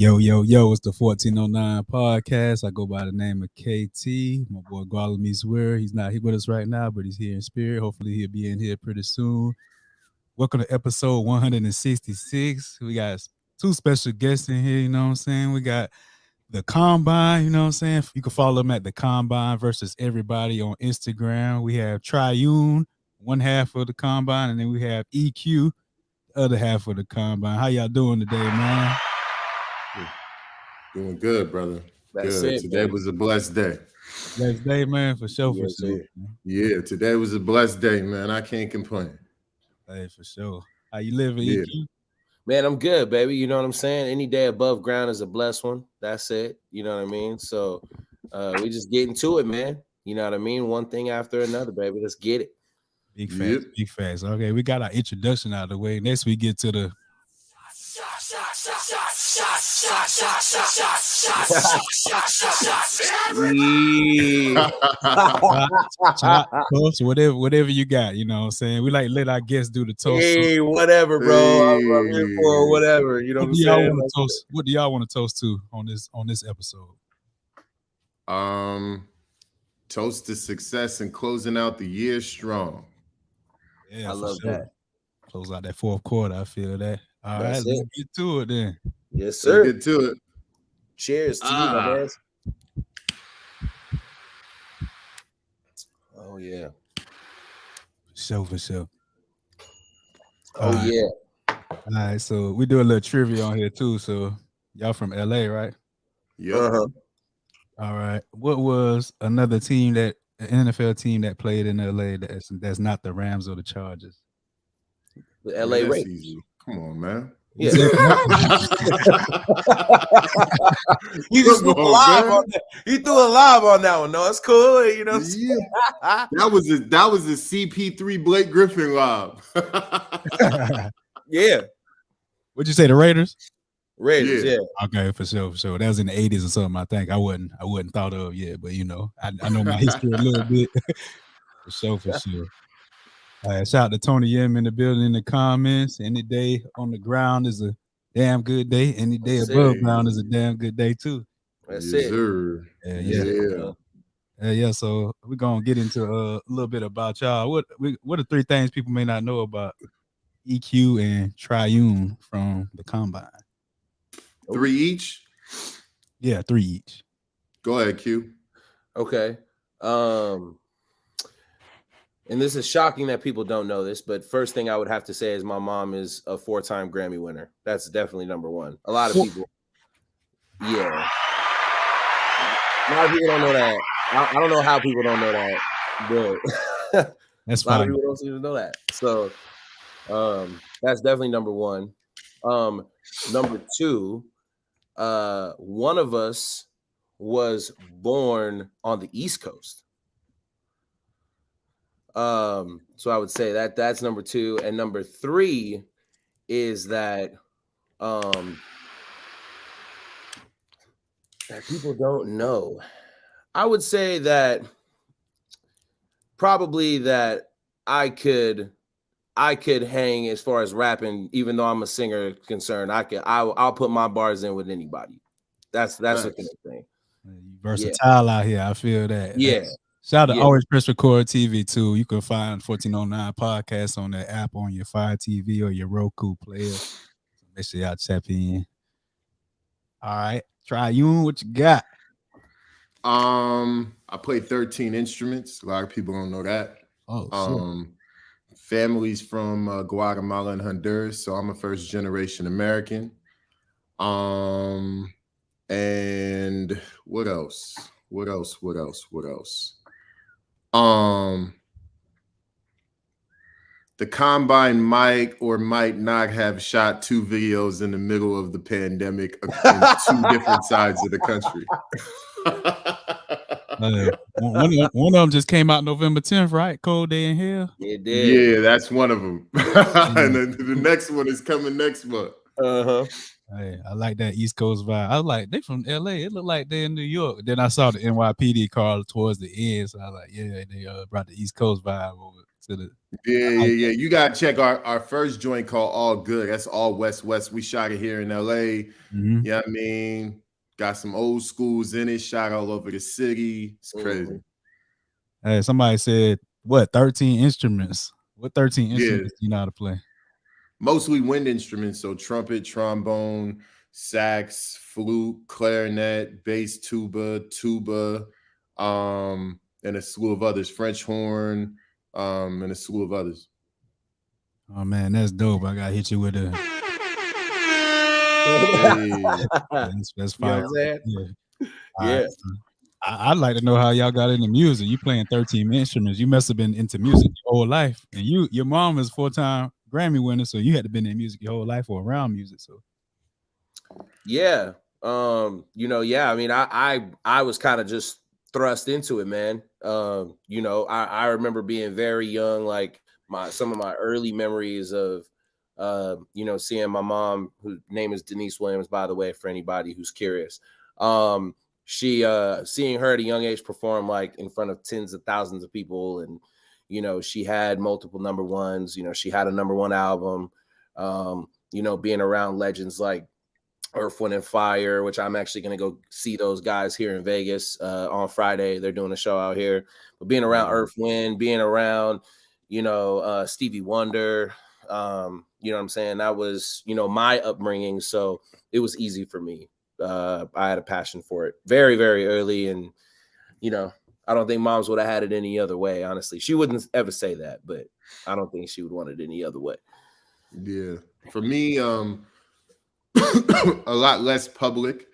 Yo, it's the 1409 podcast. I go by the name of KT. My boy Guadalume's where he's not here with us right now, but he's here in spirit. Hopefully he'll be in here pretty soon. Welcome to episode 166. We got two special guests in here, you know what I'm saying? We got the Combine, you know what I'm saying? You can follow them at the Combine versus everybody on Instagram. We have Triune, one half of the Combine, and then we have EQ, the other half of the Combine. How y'all doing today, man? Doing good, brother. That's good. it, Today man. was a blessed day. Blessed day, man, for sure, Yes, for sure. sir. Yeah, today was a blessed day, man. I can't complain. Hey, for sure. How you living, Yeah. EQ? Man, I'm good, baby. You know what I'm saying? Any day above ground is a blessed one. That's it. You know what I mean? So we just getting to it, man. You know what I mean? One thing after another, baby. Let's get it. Big facts, Yep. big facts. Okay, we got our introduction out of the way. Next, we get to the toast, whatever you got. You know what I'm saying? We like let our guests do the toast. Hey, whatever, bro. I'm here for whatever. You know what I'm saying? What do y'all want to toast to on this episode? Toast to success and closing out the year strong. Yeah, I for love sure. that. Close out that fourth quarter. I feel that. All That's right, let's it. get to it then. Yes, Let's sir. get to it. Cheers to you, my man. Oh, yeah. For sure. Oh, All right. yeah. All right, so we do a little trivia on here too. So y'all from LA, right? Yep. Uh-huh. All right. What was another team an NFL team that played in LA that's not the Rams or the Chargers? The Man, LA that's Raiders. easy. Come on, man. Yeah. He just threw a live on that. He threw a live on that one. No, it's cool. You know what I'm saying? Yeah. That was a CP3 Blake Griffin lob. Yeah. What'd you say, the Raiders? Raiders, Yeah. yeah. Okay, for sure. That was in the 80s or something. I think I wasn't thought of yet, but you know, I know my history a little bit. For sure. Shout out to Tony Yim in the building in the comments. Any day on the ground is a damn good day. Any day That's above it. ground is a damn good day too. That's Yes, it. sir. Yeah. Yeah. So we're gonna get into a little bit about y'all. What are three things people may not know about EQ and Triune from the Combine? 3 each. Yeah, 3 each. Go ahead, Q. Okay. And this is shocking that people don't know this, but first thing I would have to say is my mom is a 4-time Grammy winner. That's definitely number one. A lot of people. Yeah. A lot of people don't know that. I don't know how people don't know that, but That's a lot of fine. people don't even know that. So that's definitely number one. Number two, one of us was born on the East Coast. So I would say that's number two. And number three is that that people don't know. I would say that probably that I could hang as far as rapping, even though I'm a singer concerned. I'll put my bars in with anybody. That's the kind of thing. Versatile out here. I feel that. Yeah. Shout out to Always Press Record TV too. You can find 1409 podcast on the app on your Fire TV or your Roku player. So make sure y'all tap in. All right. Triune, what you got? I play 13 instruments. A lot of people don't know that. Oh, Family's from Guatemala and Honduras, so I'm a first generation American. And what else? The Combine might or might not have shot 2 videos in the middle of the pandemic in 2 different sides of the country. one of them just came out November 10th, right? Cold Day in Hell. It did. Yeah, that's one of them. And then the next one is coming next month. Uh-huh. Hey, I like that East Coast vibe. I was like, they from LA. It looked like they're in New York. Then I saw the NYPD car towards the end, so I was like, yeah, they brought the East Coast vibe over to the Yeah. You gotta check our first joint called All Good. That's all West. We shot it here in LA. Mhm. Yeah, I mean, got some old schools in it, shot all over the city. It's crazy. Hey, somebody said what 13 instruments? What 13 Yeah, instruments do you know how to play? mostly wind instruments, so trumpet, trombone, sax, flute, clarinet, bass, tuba, and a slew of others, French horn, and a slew of others. Oh man, that's dope. I gotta hit you with a Hey, that's You know fire. what I'm saying? Yeah. All right. Yeah. So I'd like to know how y'all got into music. You playing 13 instruments. You must have been into music your whole life. And your mom is 4-time Grammy winner, so you had to been in music your whole life or around music. So Yeah. Yeah, I mean, I was kind of just thrust into it, man. I remember being very young, like some of my early memories of seeing my mom, whose name is Denise Williams, by the way, for anybody who's curious. She seeing her at a young age perform like in front of tens of thousands of people, and she had multiple number ones, she had a number one album, being around legends like Earth, Wind, and Fire, which I'm actually going to go see those guys here in Vegas on Friday. They're doing a show out here. But being around Earth, Wind, being around, Stevie Wonder, you know what I'm saying? That was, my upbringing. So it was easy for me. I had a passion for it very, very early. And, I don't think moms would have had it any other way, honestly. She wouldn't ever say that, but I don't think she would want it any other way. yeah. For me, a lot less public,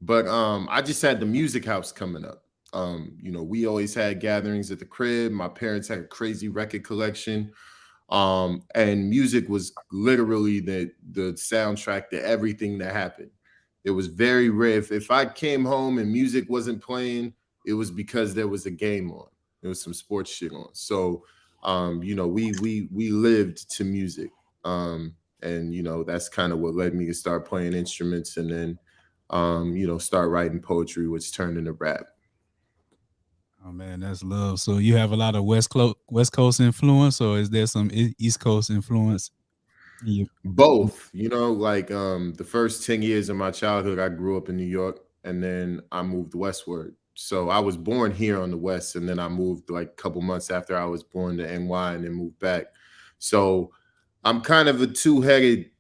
but I just had the music house coming up. We always had gatherings at the crib. My parents had a crazy record collection. And music was literally the soundtrack to everything that happened. It was very rare. If I came home and music wasn't playing, it was because there was a game on. There was some sports shit on. So we lived to music. And that's kind of what led me to start playing instruments, and then start writing poetry, which turned into rap. oh man, that's love. So you have a lot of West Coast influence, or is there some East Coast influence in you? Both, like the first 10 years of my childhood, I grew up in New York, and then I moved westward. So I was born here on the West, and then I moved like a couple months after I was born to NY, and then moved back. So I'm kind of a two-headed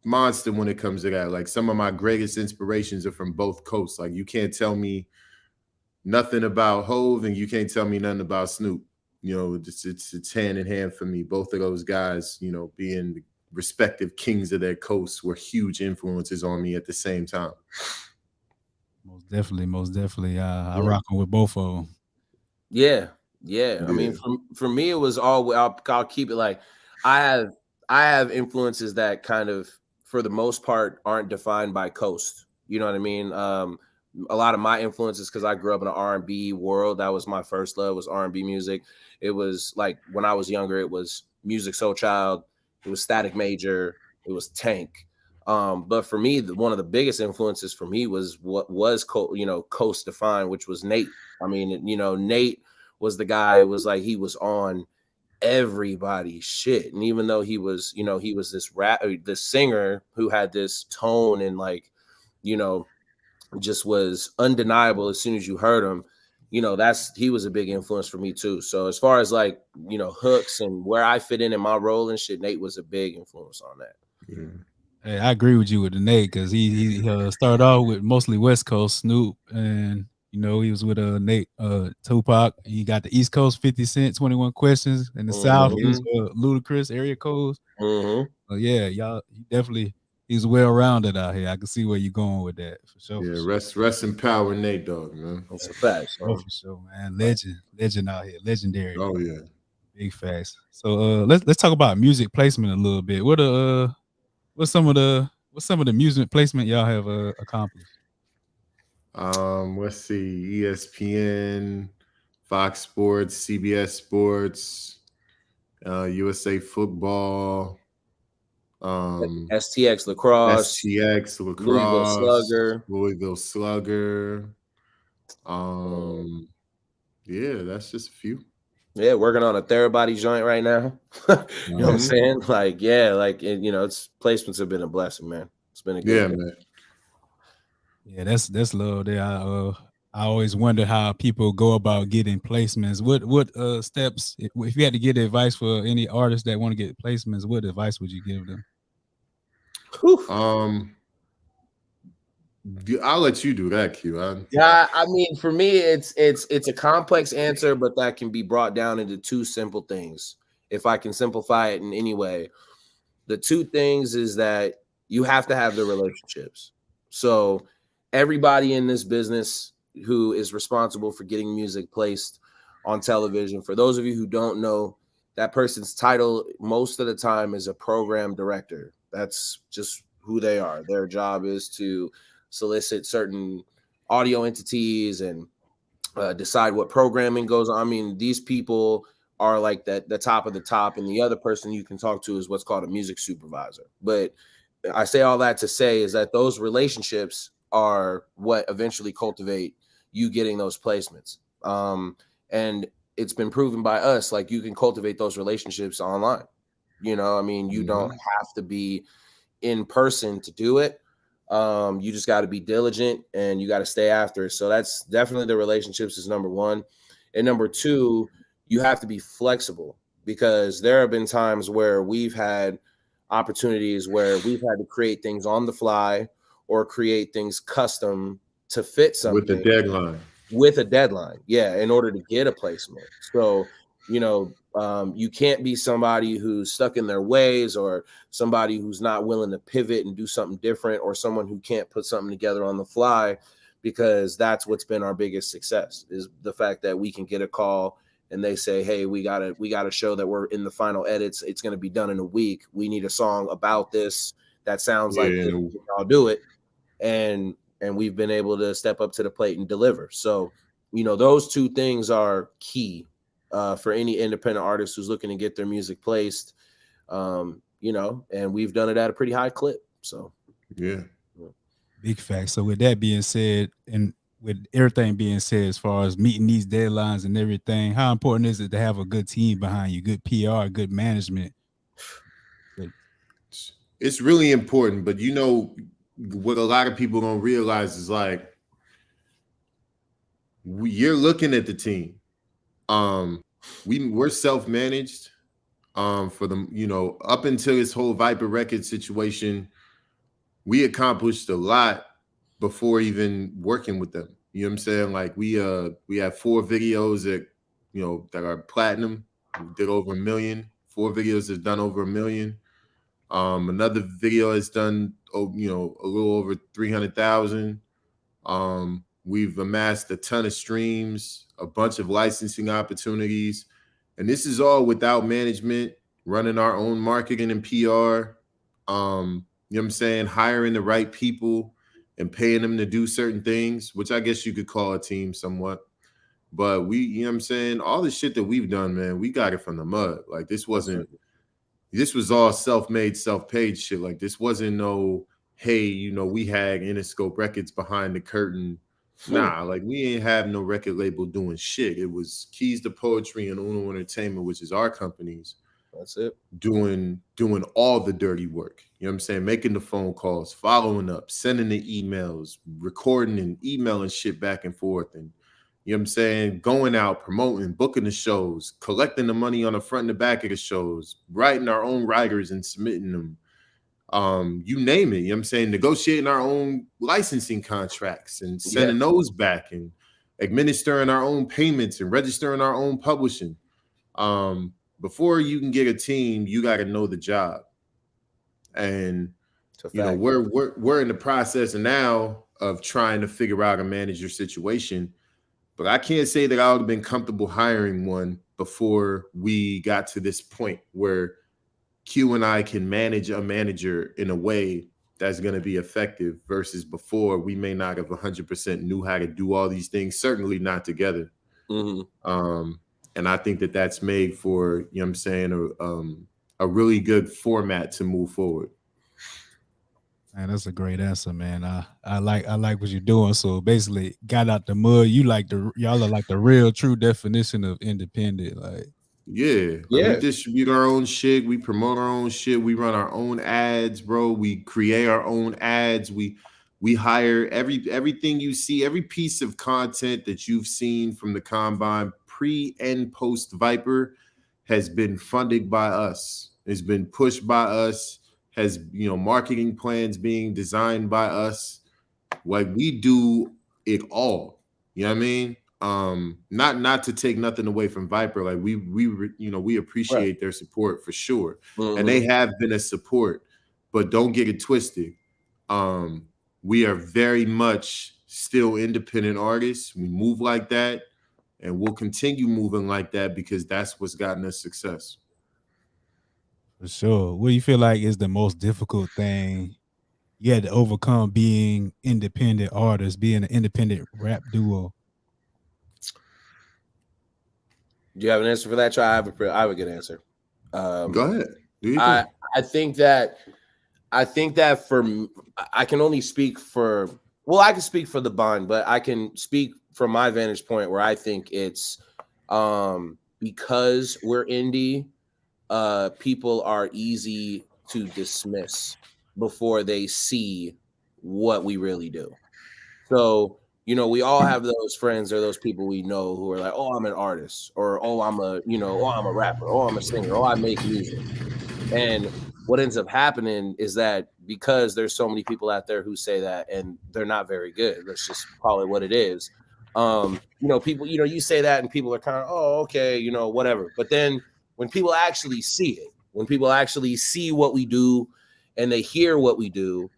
monster when it comes to that. Like, some of my greatest inspirations are from both coasts. Like, you can't tell me nothing about Hove, and you can't tell me nothing about Snoop. It's hand in hand for me. Both of those guys, being the respective kings of their coasts, were huge influences on me at the same time. Most definitely. I rocking with both of them. Yeah. I mean, for me, it was all. I'll keep it like I have influences that kind of, for the most part, aren't defined by coast. You know what I mean? A lot of my influences, because I grew up in an R&B world. That was my first love, was R&B music. It was like when I was younger, it was Music Soul Child, it was Static Major, it was Tank. But for me, one of the biggest influences for me was what was coast defined, which was Nate. I mean, Nate was the guy. It was like he was on everybody's shit, and even though he was this singer who had this tone and just was undeniable as soon as you heard him. He was a big influence for me too. So as far as hooks and where I fit in my role and shit, Nate was a big influence on that. Yeah. Hey, I agree with you with the Nate, because he started off with mostly West Coast Snoop, and he was with Nate, Tupac. He got the East Coast 50 Cent, 21 Questions, and the South he was Ludacris, area codes. Yeah, y'all, he's well rounded out here. I can see where you're going with that for sure. Yeah, for sure. rest in power, Nate Dogg, man. That's a fact. For sure, man. Legend out here, legendary. Oh yeah, big facts. So let's talk about music placement a little bit. What's some of the music placement y'all have accomplished? Let's see, ESPN, Fox Sports, CBS Sports, USA Football, STX Lacrosse, Louisville Slugger. Yeah, that's just a few. Yeah, working on a therabody joint right now. You know what I'm saying? Like, yeah, like it's placements have been a blessing, man. It's been a good thing. Man. Yeah, that's love there. I always wonder how people go about getting placements. What steps, if you had to get advice for any artists that want to get placements, what advice would you give them? I'll let you do that, Q. Yeah, I mean, for me, it's a complex answer, but that can be brought down into two simple things. If I can simplify it in any way, the two things is that you have to have the relationships. So everybody in this business who is responsible for getting music placed on television, for those of you who don't know, that person's title most of the time is a program director. That's just who they are. Their job is to solicit certain audio entities and decide what programming goes on. I mean, these people are like the top of the top, and the other person you can talk to is what's called a music supervisor. But I say all that to say is that those relationships are what eventually cultivate you getting those placements. And it's been proven by us, like you can cultivate those relationships online. I mean, you don't have to be in person to do it. You just got to be diligent and you got to stay after it. So that's definitely the relationships is number one. And number two, you have to be flexible, because there have been times where we've had opportunities where we've had to create things on the fly or create things custom to fit something with a deadline. Yeah, in order to get a placement. So, you can't be somebody who's stuck in their ways, or somebody who's not willing to pivot and do something different, or someone who can't put something together on the fly, because that's what's been our biggest success, is the fact that we can get a call and they say, hey, we got a show that we're in the final edits. It's going to be done in a week. We need a song about this that sounds like this. I'll do it. And we've been able to step up to the plate and deliver. So, those two things are key for any independent artist who's looking to get their music placed, and we've done it at a pretty high clip. So, yeah. Big fact. So with that being said, and with everything being said, as far as meeting these deadlines and everything, how important is it to have a good team behind you, good PR, good management? It's really important, but what a lot of people don't realize is like you're looking at the team. We're self-managed. For the up until this whole Viper Records situation, we accomplished a lot before even working with them. You know what I'm saying? Like we have 4 videos that are platinum. We did over 1 million. 4 videos has done over 1 million. Another video has done a little over 300,000. We've amassed a ton of streams, a bunch of licensing opportunities, and this is all without management, running our own marketing and PR. You know what I'm saying? Hiring the right people and paying them to do certain things, which I guess you could call a team somewhat. But you know what I'm saying? All the shit that we've done, man, we got it from the mud. Like this was all self-made, self-paid shit. Like this wasn't no, hey, we had Interscope Records behind the curtain. Nah, like we ain't have no record label doing shit. It was Keys to Poetry and Uno Entertainment, which is our companies. That's it. Doing all the dirty work. You know what I'm saying? Making the phone calls, following up, sending the emails, recording and emailing shit back and forth. And you know what I'm saying? Going out, promoting, booking the shows, collecting the money on the front and the back of the shows, writing our own writers and submitting them. You name it, you know what I'm saying? Negotiating our own licensing contracts and sending those back, and administering our own payments and registering our own publishing. Before you can get a team, you got to know the job. And we're in the process now of trying to figure out and manage your situation. But I can't say that I would have been comfortable hiring one before we got to this point where Q and I can manage a manager in a way that's going to be effective, versus before we may not have 100% knew how to do all these things, certainly not together. And I think that that's made for, you know what I'm saying, a really good format to move forward. Man, that's a great answer, man. I like what you're doing. So basically, got out the mud. Y'all are like the real true definition of independent. Like, Yeah, like we Yeah. distribute our own shit, we promote our own shit, we run our own ads, bro. We create our own ads. We hire everything you see, every piece of content that you've seen from the combine, pre and post Viper, has been funded by us. It's been pushed by us. Has marketing plans being designed by us. Like we do it all. You know what I mean? Not to take nothing away from Viper. Like we Right. appreciate their support for sure. And Mm-hmm. they have been a support, but don't get it twisted. Um, we are very much still independent artists. We move like that, and we'll continue moving like that because that's what's gotten us success. for sure. What do you feel like is the most difficult thing you had to overcome being independent artists, being an independent rap duo? Do you have an answer for that? I have a good answer. Go ahead. Do your I thing. I think that I can only speak for, well, I can speak for the bond, but I can speak from my vantage point where I think it's because we're indie, people are easy to dismiss before they see what we really do. So, we all have those friends or those people we know who are like, "Oh, I'm an artist," or "Oh, I'm a rapper," "Oh, I'm a singer," "Oh, I make music." And what ends up happening is that because there's so many people out there who say that and they're not very good, let's just call it what it is. People, you say that and people are kind of, oh, okay, whatever. But then when people actually see it, when people actually see what we do and they hear what we do,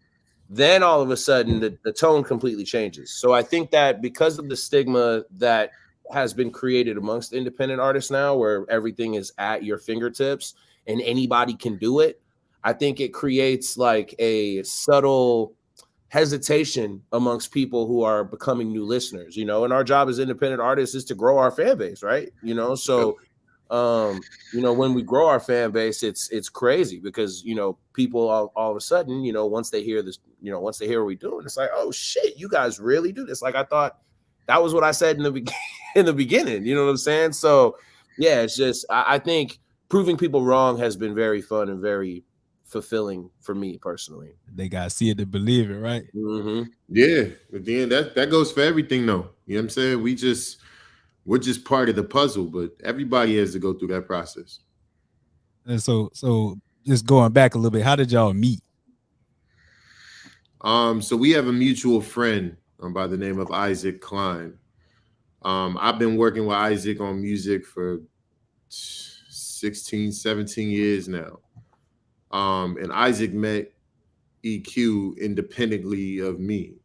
then all of a sudden the tone completely changes. So I think that because of the stigma that has been created amongst independent artists now, where everything is at your fingertips and anybody can do it, I think it creates like a subtle hesitation amongst people who are becoming new listeners, and our job as independent artists is to grow our fan base, right? Yep. So when we grow our fan base, it's crazy because people all of a sudden, once they hear this, once they hear what we do, and it's like, oh shit, you guys really do this. Like I thought that was what I said in in the beginning. You know what I'm saying? So yeah, it's just I think proving people wrong has been very fun and very fulfilling for me personally. They gotta see it to believe it, right? Mm-hmm. Yeah. At the end, that goes for everything though. You know what I'm saying? We're just part of the puzzle, but everybody has to go through that process. And so just going back a little bit, how did y'all meet? So we have a mutual friend by the name of Isaac Klein. I've been working with Isaac on music for 16, 17 years now. And Isaac met EQ independently of me.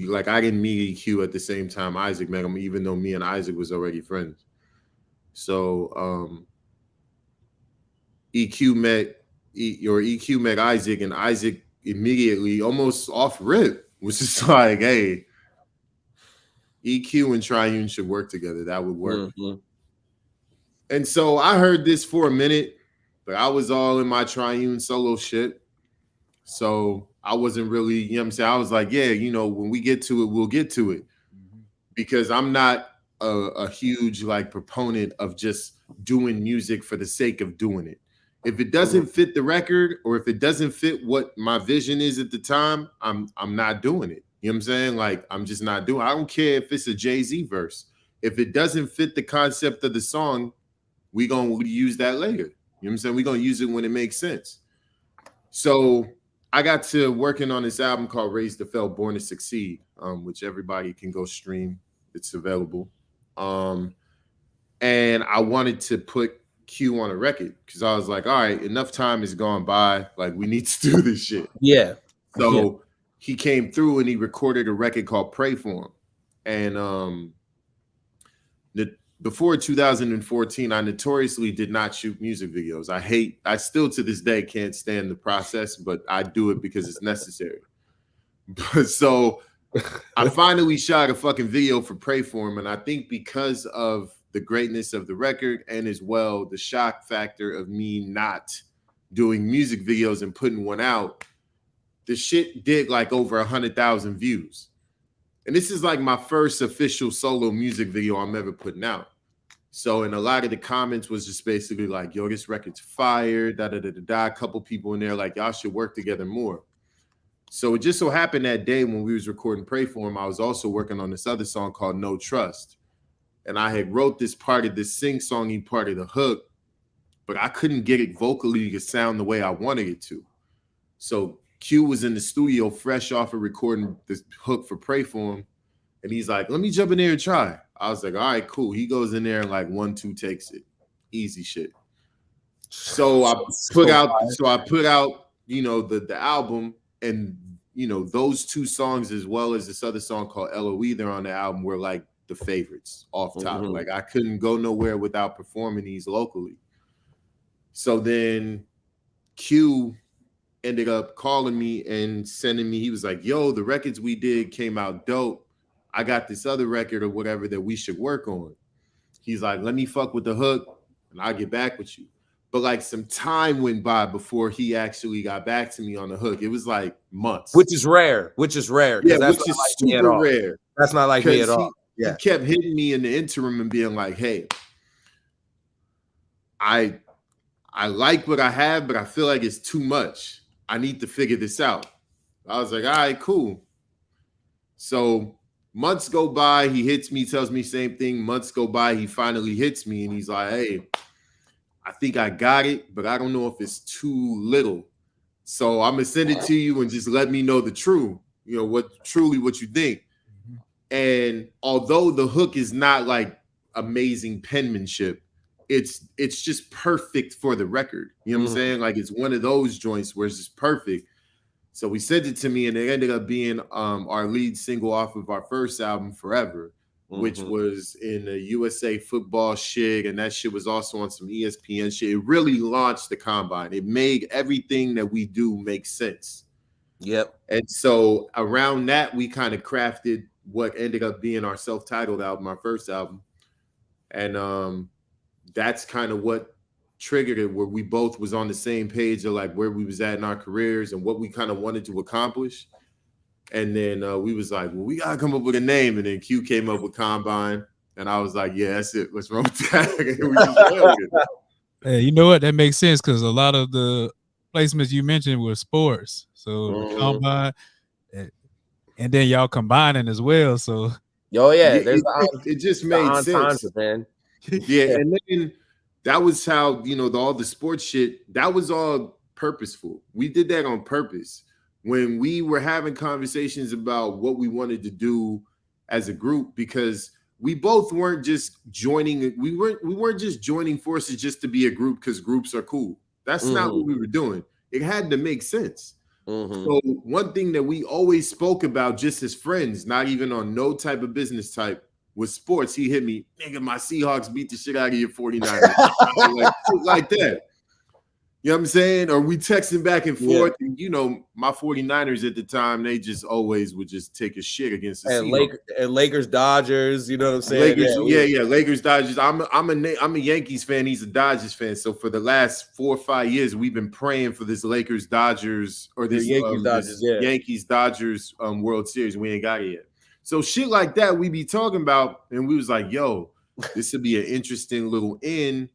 Like I didn't meet EQ at the same time Isaac met him, even though me and Isaac was already friends. So EQ met Isaac, and Isaac immediately, almost off rip, was just like, "Hey, EQ and Triune should work together. That would work." Mm-hmm. And so I heard this for a minute, but I was all in my Triune solo shit. So I wasn't really, you know what I'm saying? I was like, yeah, when we get to it, we'll get to it. Because I'm not a huge like proponent of just doing music for the sake of doing it. If it doesn't fit the record, or if it doesn't fit what my vision is at the time, I'm not doing it. You know what I'm saying? Like I'm just not doing it. I don't care if it's a Jay-Z verse. If it doesn't fit the concept of the song, we gonna use that later. You know what I'm saying? We're gonna use it when it makes sense. So I got to working on this album called Raise the Fell, Born to Succeed, which everybody can go stream. It's available. And I wanted to put Q on a record because I was like, all right, enough time has gone by. Like, we need to do this shit. Yeah. So he came through and he recorded a record called Pray For Him. And before 2014, I notoriously did not shoot music videos. I still to this day can't stand the process, but I do it because it's necessary. But so I finally shot a fucking video for Pray For Him. And I think because of the greatness of the record and as well the shock factor of me not doing music videos and putting one out, the shit did like over 100,000 views. And this is like my first official solo music video I'm ever putting out. So, and a lot of the comments was just basically like, yo, this record's fire, da-da-da-da-da. A couple people in there like, y'all should work together more. So it just so happened that day when we was recording Pray For Him, I was also working on this other song called No Trust. And I had wrote this part of this sing-songy part of the hook, but I couldn't get it vocally to sound the way I wanted it to. So Q was in the studio fresh off of recording this hook for Pray For Him. And he's like, let me jump in there and try. I was like, all right, cool. He goes in there and like 1, 2 takes it. Easy shit. So I put out, you know, the album, and, you know, those 2 songs as well as this other song called LOE, they're on the album, were like the favorites off top. Mm-hmm. Like I couldn't go nowhere without performing these locally. So then Q ended up calling me and sending me, he was like, yo, the records we did came out dope. I got this other record or whatever that we should work on. He's like, let me fuck with the hook and I'll get back with you. But like some time went by before he actually got back to me on the hook. It was like months. Which is rare. Yeah, which is like super rare. That's not like me at all. He kept hitting me in the interim and being like, hey, I like what I have, but I feel like it's too much. I need to figure this out. I was like, all right, cool. So months go by, he hits me, tells me same thing. Months go by, he finally hits me and he's like, hey, I think I got it, but I don't know if it's too little. So I'm gonna send it to you and just let me know the truth, you know, what you think. And although the hook is not like amazing penmanship, it's just perfect for the record. You know what I'm saying? Like it's one of those joints where it's just perfect. So he sent it to me, and it ended up being our lead single off of our first album, Forever, which was in the USA football shit, and that shit was also on some ESPN shit. It really launched the Combine. It made everything that we do make sense. Yep. And so around that, we kind of crafted what ended up being our self-titled album, our first album. And that's kind of what triggered it, where we both was on the same page of like where we was at in our careers and what we kind of wanted to accomplish. And then we was like, well, we gotta come up with a name. And then Q came up with Combine, and I was like, yeah, that's it. What's wrong with that? Hey, you know what? That makes sense because a lot of the placements you mentioned were sports. So the Combine, and then y'all combining as well. So it just made sense, man. Yeah, and then that was how, you know, all the sports shit, that was all purposeful. We did that on purpose. When we were having conversations about what we wanted to do as a group, because we both weren't just joining, we weren't just joining forces just to be a group because groups are cool. That's not what we were doing. It had to make sense. So one thing that we always spoke about just as friends, not even on no type of business type, was sports. He hit me, nigga, my Seahawks beat the shit out of your 49ers. like that. You know what I'm saying? Or we texting back and forth. Yeah. And, you know, my 49ers at the time, they just always would just take a shit against the Seahawks. And Lakers, Dodgers, you know what I'm saying? Lakers, Dodgers. I'm a Yankees fan. He's a Dodgers fan. So for the last 4 or 5 years, we've been praying for this Lakers, Dodgers, or this Yankees, Dodgers World Series. We ain't got it yet. So shit like that we be talking about, and we was like, yo, this would be an interesting little in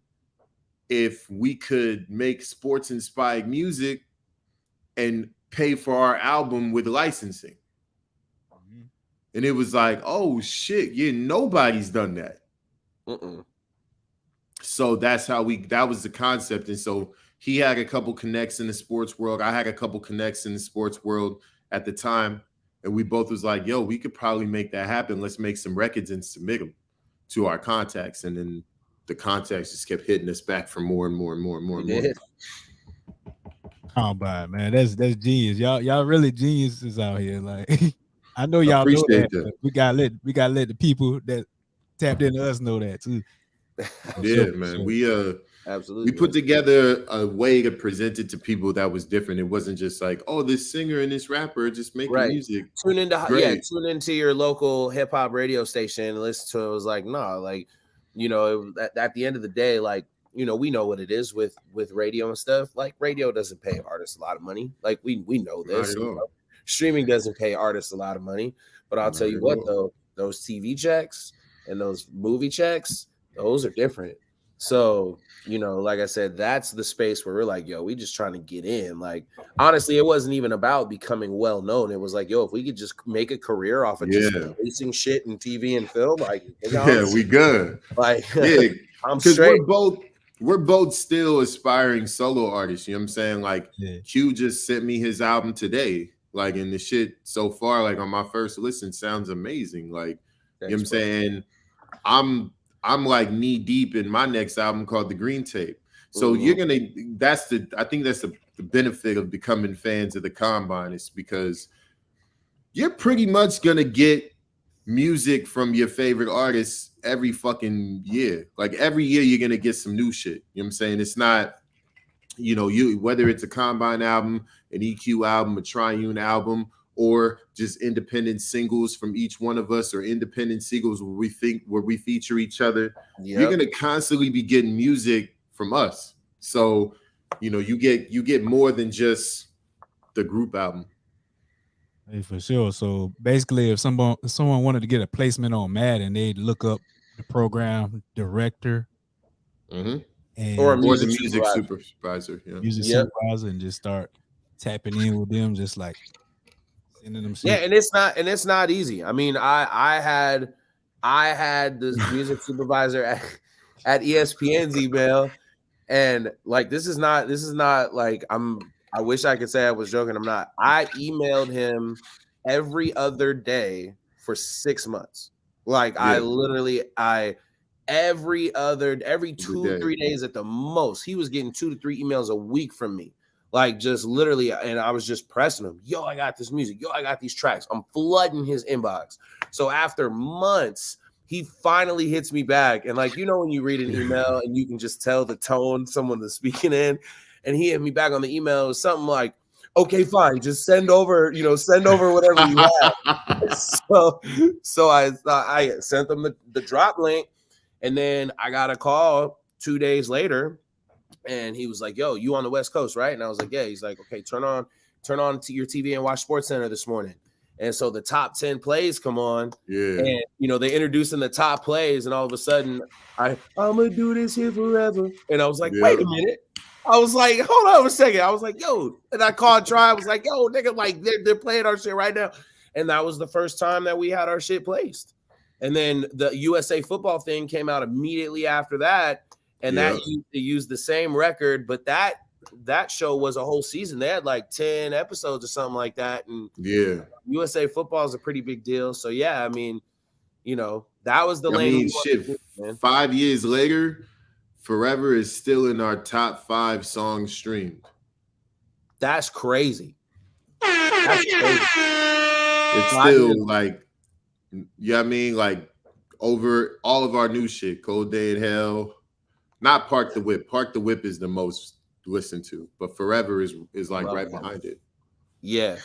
if we could make sports-inspired music and pay for our album with licensing. And it was like, oh, shit, yeah, nobody's done that. So that's how that was the concept. And so he had a couple connects in the sports world. I had a couple connects in the sports world at the time. And we both was like, yo, we could probably make that happen. Let's make some records and submit them to our contacts. And then the contacts just kept hitting us back for more and more and more and more and more. Combine, man. That's genius. Y'all really geniuses out here. Like I know y'all know that. We gotta let the people that tapped into us know that too. Yeah, man. We absolutely put together a way to present it to people that was different. It wasn't just like, oh, this singer and this rapper just making music. Tune into your local hip hop radio station and listen to it. It was like, no, like, you know, at the end of the day, like you know, we know what it is with radio and stuff. Like radio doesn't pay artists a lot of money. Like we know this. You know? Streaming doesn't pay artists a lot of money. But I'll tell you what, though, those TV checks and those movie checks, those are different. So, you know, like I said, that's the space where we're like, yo, we just trying to get in. Like, honestly, it wasn't even about becoming well known. It was like, yo, if we could just make a career off of just racing shit in TV and film, like, we good. Like, yeah, I'm straight. We're both still aspiring solo artists. You know what I'm saying? Like, Q just sent me his album today. Like, and the shit so far, like on my first listen, sounds amazing. Like, you know what I'm saying? I'm like knee deep in my next album called The Green Tape. So I think that's the benefit of becoming fans of the Combine, is because you're pretty much gonna get music from your favorite artists every fucking year. Like every year you're gonna get some new shit. You know what I'm saying? It's not, you know, whether it's a Combine album, an EQ album, a Triune album, or just independent singles from each one of us, or independent singles where we feature each other. You're gonna constantly be getting music from us. So, you know, you get more than just the group album. Hey, for sure. So basically, if someone wanted to get a placement on Madden, they'd look up the program director, and or the music supervisor, supervisor, and just start tapping in with them, just like sending them shit. Yeah, and it's not easy. I mean, I had the music supervisor at ESPN's email, and like this is not like I wish I could say I was joking. I'm not. I emailed him every other day for 6 months. Like I literally every 2-3 days at the most, he was getting 2 to 3 emails a week from me. Like just literally, and I was just pressing him. Yo, I got this music. Yo, I got these tracks. I'm flooding his inbox. So after months, he finally hits me back. And like, you know, when you read an email and you can just tell the tone someone is speaking in, and he hit me back on the email, something like, okay, fine, just send over whatever you have. so I sent them the drop link, and then I got a call 2 days later, and he was like, yo, you on the West Coast, right? And I was like, yeah. He's like, okay, turn on to your TV and watch SportsCenter this morning. And so the top 10 plays come on, and you know, they introducing the top plays, and all of a sudden I'm gonna do this here forever. And I was like, wait a minute. I was like, hold on a second. I was like, yo, and I called Try. I was like, yo, nigga, like they're playing our shit right now. And that was the first time that we had our shit placed. And then the USA football thing came out immediately after that. And that used the same record, but that show was a whole season. They had like 10 episodes or something like that. And USA football is a pretty big deal. So yeah, I mean, you know, that was the lane. I mean, shit, 5 years later, Forever is still in our top 5 songs streamed. That's crazy. It's still like, you know what I mean? Like over all of our new shit, Cold Day in Hell, not Park the Whip. Park the Whip is the most listened to, but Forever is like right behind it. Yeah,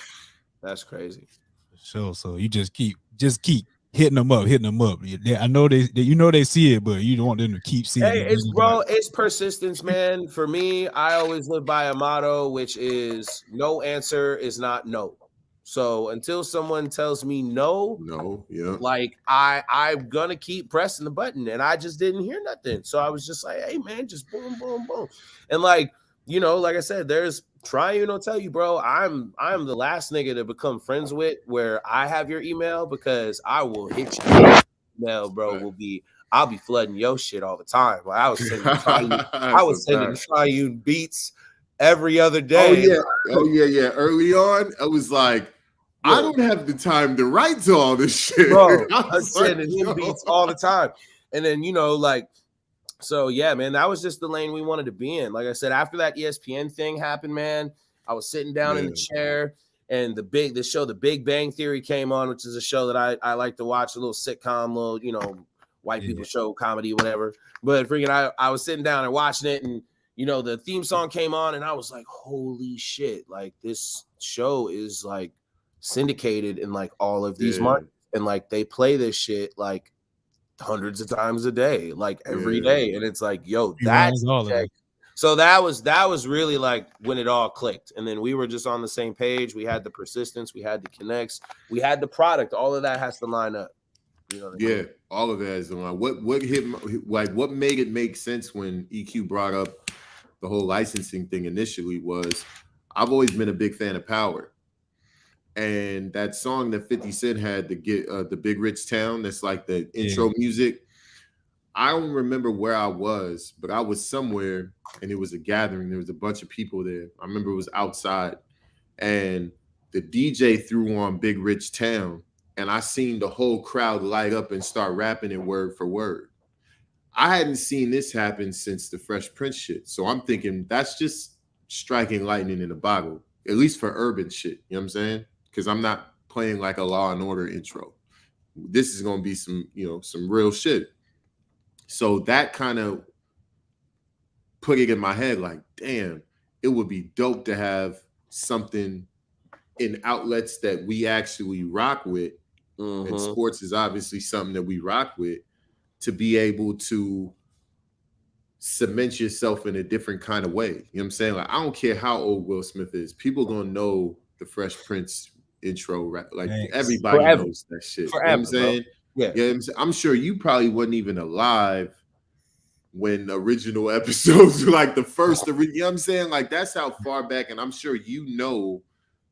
that's crazy. So you just keep hitting them up. I know they see it, but you don't want them to keep seeing it. It's persistence, man. For me, I always live by a motto, which is no answer is not no. So until someone tells me no, like I'm gonna keep pressing the button, and I just didn't hear nothing. So I was just like, hey man, just boom, boom, boom. And like, you know, like I said, there's Triune will tell you, bro, I'm the last nigga to become friends with where I have your email, because I will hit you. Email, bro, I'll be flooding your shit all the time. Like I was sending Triune beats every other day. Oh yeah. Early on, I was like, I don't have the time to write to all this shit. Bro, I'm sending him beats all the time. And then, you know, like, so yeah, man, that was just the lane we wanted to be in. Like I said, after that ESPN thing happened, man, I was sitting down in the chair, and the Big Bang Theory came on, which is a show that I like to watch, a little sitcom, little, you know, white people show, comedy, whatever. But freaking, I was sitting down and watching it, and you know, the theme song came on, and I was like, holy shit, like this show is like syndicated in like all of these markets, and like they play this shit like hundreds of times a day, like every day. And it's like, yo, Reruns, that's all of it. so that was really like when it all clicked. And then we were just on the same page. We had the persistence, we had the connects, we had the product. All of that has to line up. You know what I mean? All of that is the line. What hit like what made it make sense when EQ brought up the whole licensing thing initially was I've always been a big fan of Power. And that song that 50 Cent had to get the Big Rich Town, that's like the intro music. I don't remember where I was, but I was somewhere and it was a gathering. There was a bunch of people there. I remember it was outside and the DJ threw on Big Rich Town and I seen the whole crowd light up and start rapping it word for word. I hadn't seen this happen since the Fresh Prince shit. So I'm thinking that's just striking lightning in a bottle, at least for urban shit. You know what I'm saying? Because I'm not playing like a Law and Order intro. This is going to be some, some real shit. So that kind of put it in my head like, damn, it would be dope to have something in outlets that we actually rock with. And sports is obviously something that we rock with, to be able to cement yourself in a different kind of way. You know what I'm saying? Like, I don't care how old Will Smith is. People going to know the Fresh Prince intro. Like, everybody knows that shit. Forever, you know what I'm saying? Bro. Yeah. I'm sure you probably wasn't even alive when the original episodes were like the first, you know what I'm saying? Like, that's how far back, and I'm sure you know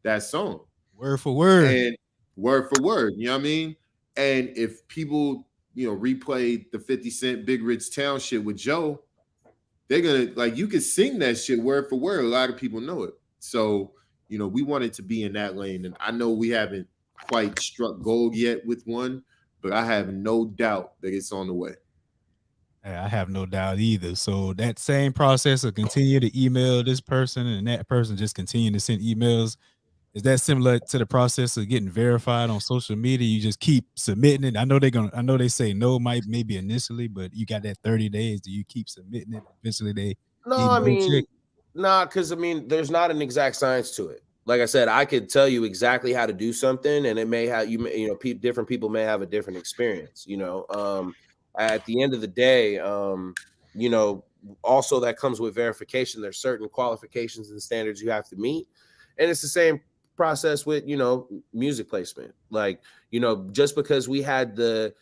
that song. Word for word. And word for word, you know what I mean? And if people, replay the 50 Cent Big Rich Town shit with Joe, they're gonna, like, you can sing that shit word for word. A lot of people know it. So, we wanted to be in that lane. And I know we haven't quite struck gold yet with one, but I have no doubt that it's on the way. I have no doubt either. So that same process of continue to email this person and that person just continue to send emails, is that similar to the process of getting verified on social media? You just keep submitting it. I know they say no, maybe initially, but you got that 30 days. Do you keep submitting it? Eventually they because there's not an exact science to it. Like I said, I could tell you exactly how to do something, and it may have different people may have a different experience. At the end of the day, also that comes with verification. There's certain qualifications and standards you have to meet, and it's the same process with music placement. Like, just because we had the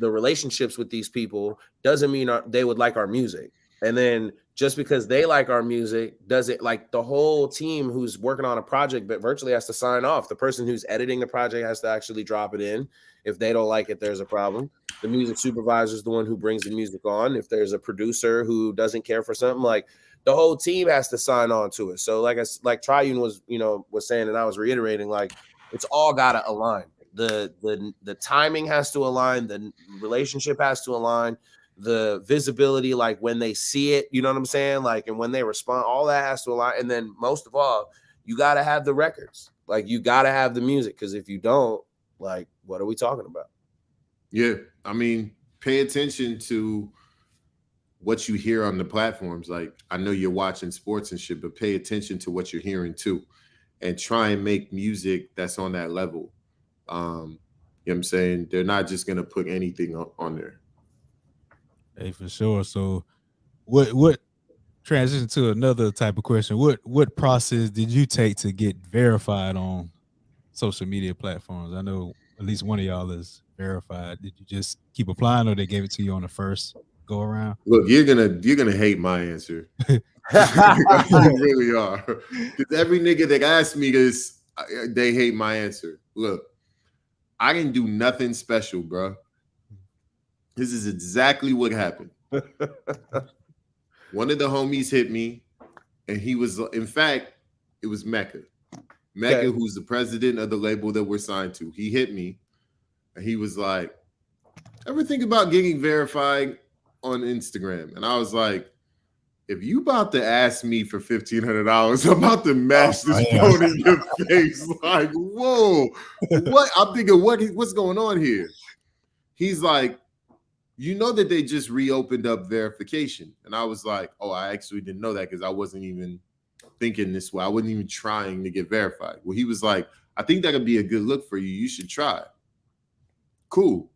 relationships with these people doesn't mean they would like our music. And then just because they like our music doesn't, like, the whole team who's working on a project but virtually has to sign off. The person who's editing the project has to actually drop it in. If they don't like it, there's a problem. The music supervisor is the one who brings the music on. If there's a producer who doesn't care for something, like, the whole team has to sign on to it. So like Triune was saying, and I was reiterating, like, it's all got to align. The timing has to align. The relationship has to align. The visibility, like when they see it, you know what I'm saying? Like, and when they respond, all that has to align. And then most of all, you got to have the records. Like, you got to have the music, because if you don't, like, what are we talking about? Yeah. Pay attention to what you hear on the platforms. Like, I know you're watching sports and shit, but pay attention to what you're hearing too, and try and make music that's on that level. You know what I'm saying? They're not just going to put anything on there. Hey, for sure. So what transition to another type of question. What process did you take to get verified on social media platforms? I know at least one of y'all is verified. Did you just keep applying, or they gave it to you on the first go around? Look, you're gonna hate my answer. You really are. Because every nigga that asks me this, they hate my answer. Look, I didn't do nothing special, bro. This is exactly what happened. One of the homies hit me, and he was, in fact, it was Mecca. Mecca, okay, who's the president of the label that we're signed to. He hit me, and he was like, ever think about getting verified on Instagram? And I was like, if you about to ask me for $1,500, I'm about to mash this phone in your face. Like, whoa, what? I'm thinking, what's going on here? He's like, you know that they just reopened up verification. And I was like, oh, I actually didn't know that, because I wasn't even thinking this way. I wasn't even trying to get verified. Well, he was like, I think that could be a good look for you. You should try. Cool.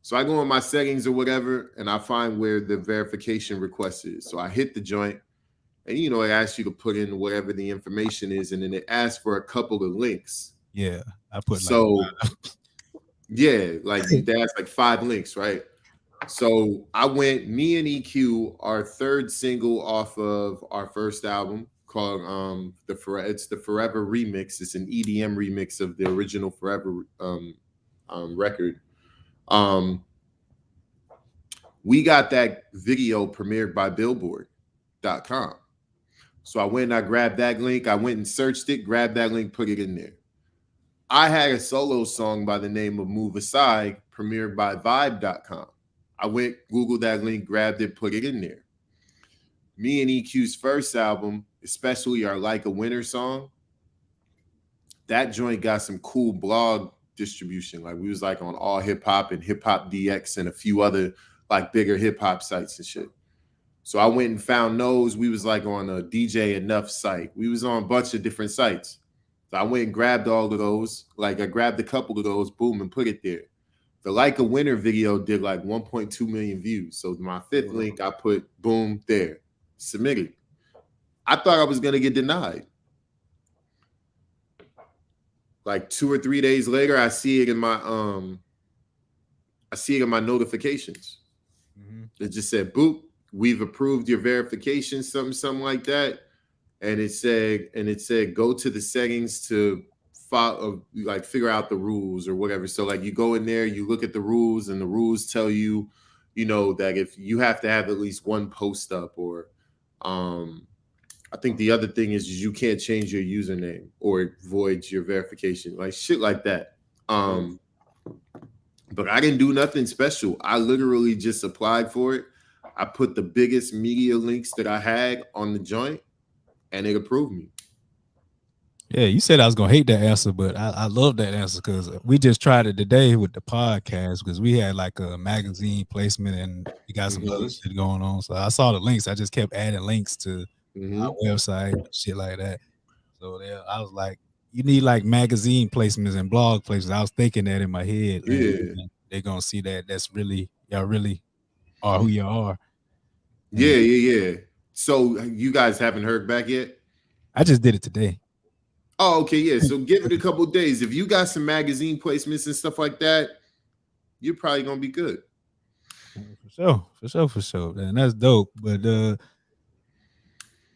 So I go in my settings or whatever, and I find where the verification request is. So I hit the joint, and you know, it asks you to put in whatever the information is, and then it asks for a couple of links. Yeah, I put like So yeah, like that's like 5 links, right? So I went, me and EQ, our third single off of our first album called it's the Forever Remix. It's an EDM remix of the original Forever record. We got that video premiered by Billboard.com. So I went and I grabbed that link. I went and searched it, grabbed that link, put it in there. I had a solo song by the name of Move Aside premiered by Vibe.com. I went, Googled that link, grabbed it, put it in there. Me and EQ's first album, especially our Like a Winner song, that joint got some cool blog distribution. Like we was like on All Hip Hop and Hip Hop DX and a few other like bigger hip hop sites and shit. So I went and found those. We was like on a DJ Enough site. We was on a bunch of different sites. So I went and grabbed all of those. Like I grabbed a couple of those, boom, and put it there. The Like a Winner video did like 1.2 million views. So my fifth link, I put boom there, submitted. I thought I was gonna get denied. Like 2 or 3 days later, I see it in my notifications. Mm-hmm. It just said, "Boop, we've approved your verification," something like that. And it said, go to the settings to follow, like figure out the rules or whatever. So like you go in there, you look at the rules, and the rules tell you, you know, that if you have to have at least one post up, or I think the other thing is you can't change your username or it voids your verification, like shit like that. But I didn't do nothing special. I literally just applied for it. I put the biggest media links that I had on the joint, and it approved me. Yeah, you said I was gonna hate that answer, but I love that answer because we just tried it today with the podcast because we had like a magazine placement and we got some other shit going on. So I saw the links. I just kept adding links to our website, shit like that. So there, I was like, you need like magazine placements and blog placements. I was thinking that in my head. Yeah, they're gonna see that that's really y'all really are who you are. Yeah. So you guys haven't heard back yet? I just did it today. Oh, okay, yeah. So give it a couple of days. If you got some magazine placements and stuff like that, you're probably gonna be good. For sure. Man, that's dope. But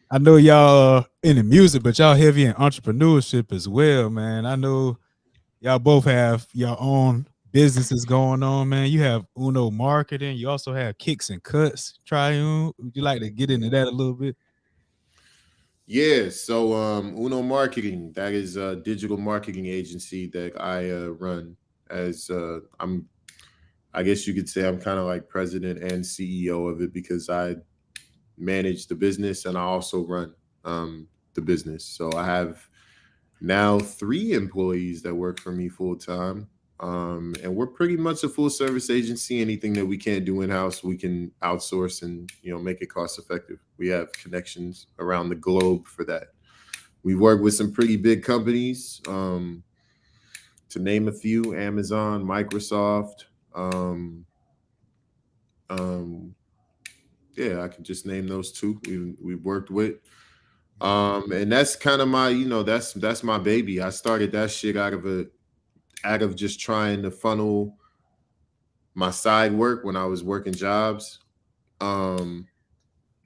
I know y'all in the music, but y'all heavy in entrepreneurship as well, man. I know y'all both have your own businesses going on, man. You have Uno Marketing. You also have Kicks and Cuts. Triune. Would you like to get into that a little bit? Yeah. So Uno Marketing, that is a digital marketing agency that I run as I guess you could say I'm kind of like president and CEO of it because I manage the business and I also run the business. So I have now 3 employees that work for me full time. And we're pretty much a full service agency. Anything that we can't do in-house, we can outsource and, you know, make it cost effective. We have connections around the globe for that. We work with some pretty big companies, to name a few: Amazon, Microsoft. Yeah, I can just name those 2 we've worked with. And that's kind of my, you know, that's my baby. I started that shit out of just trying to funnel my side work when I was working jobs. I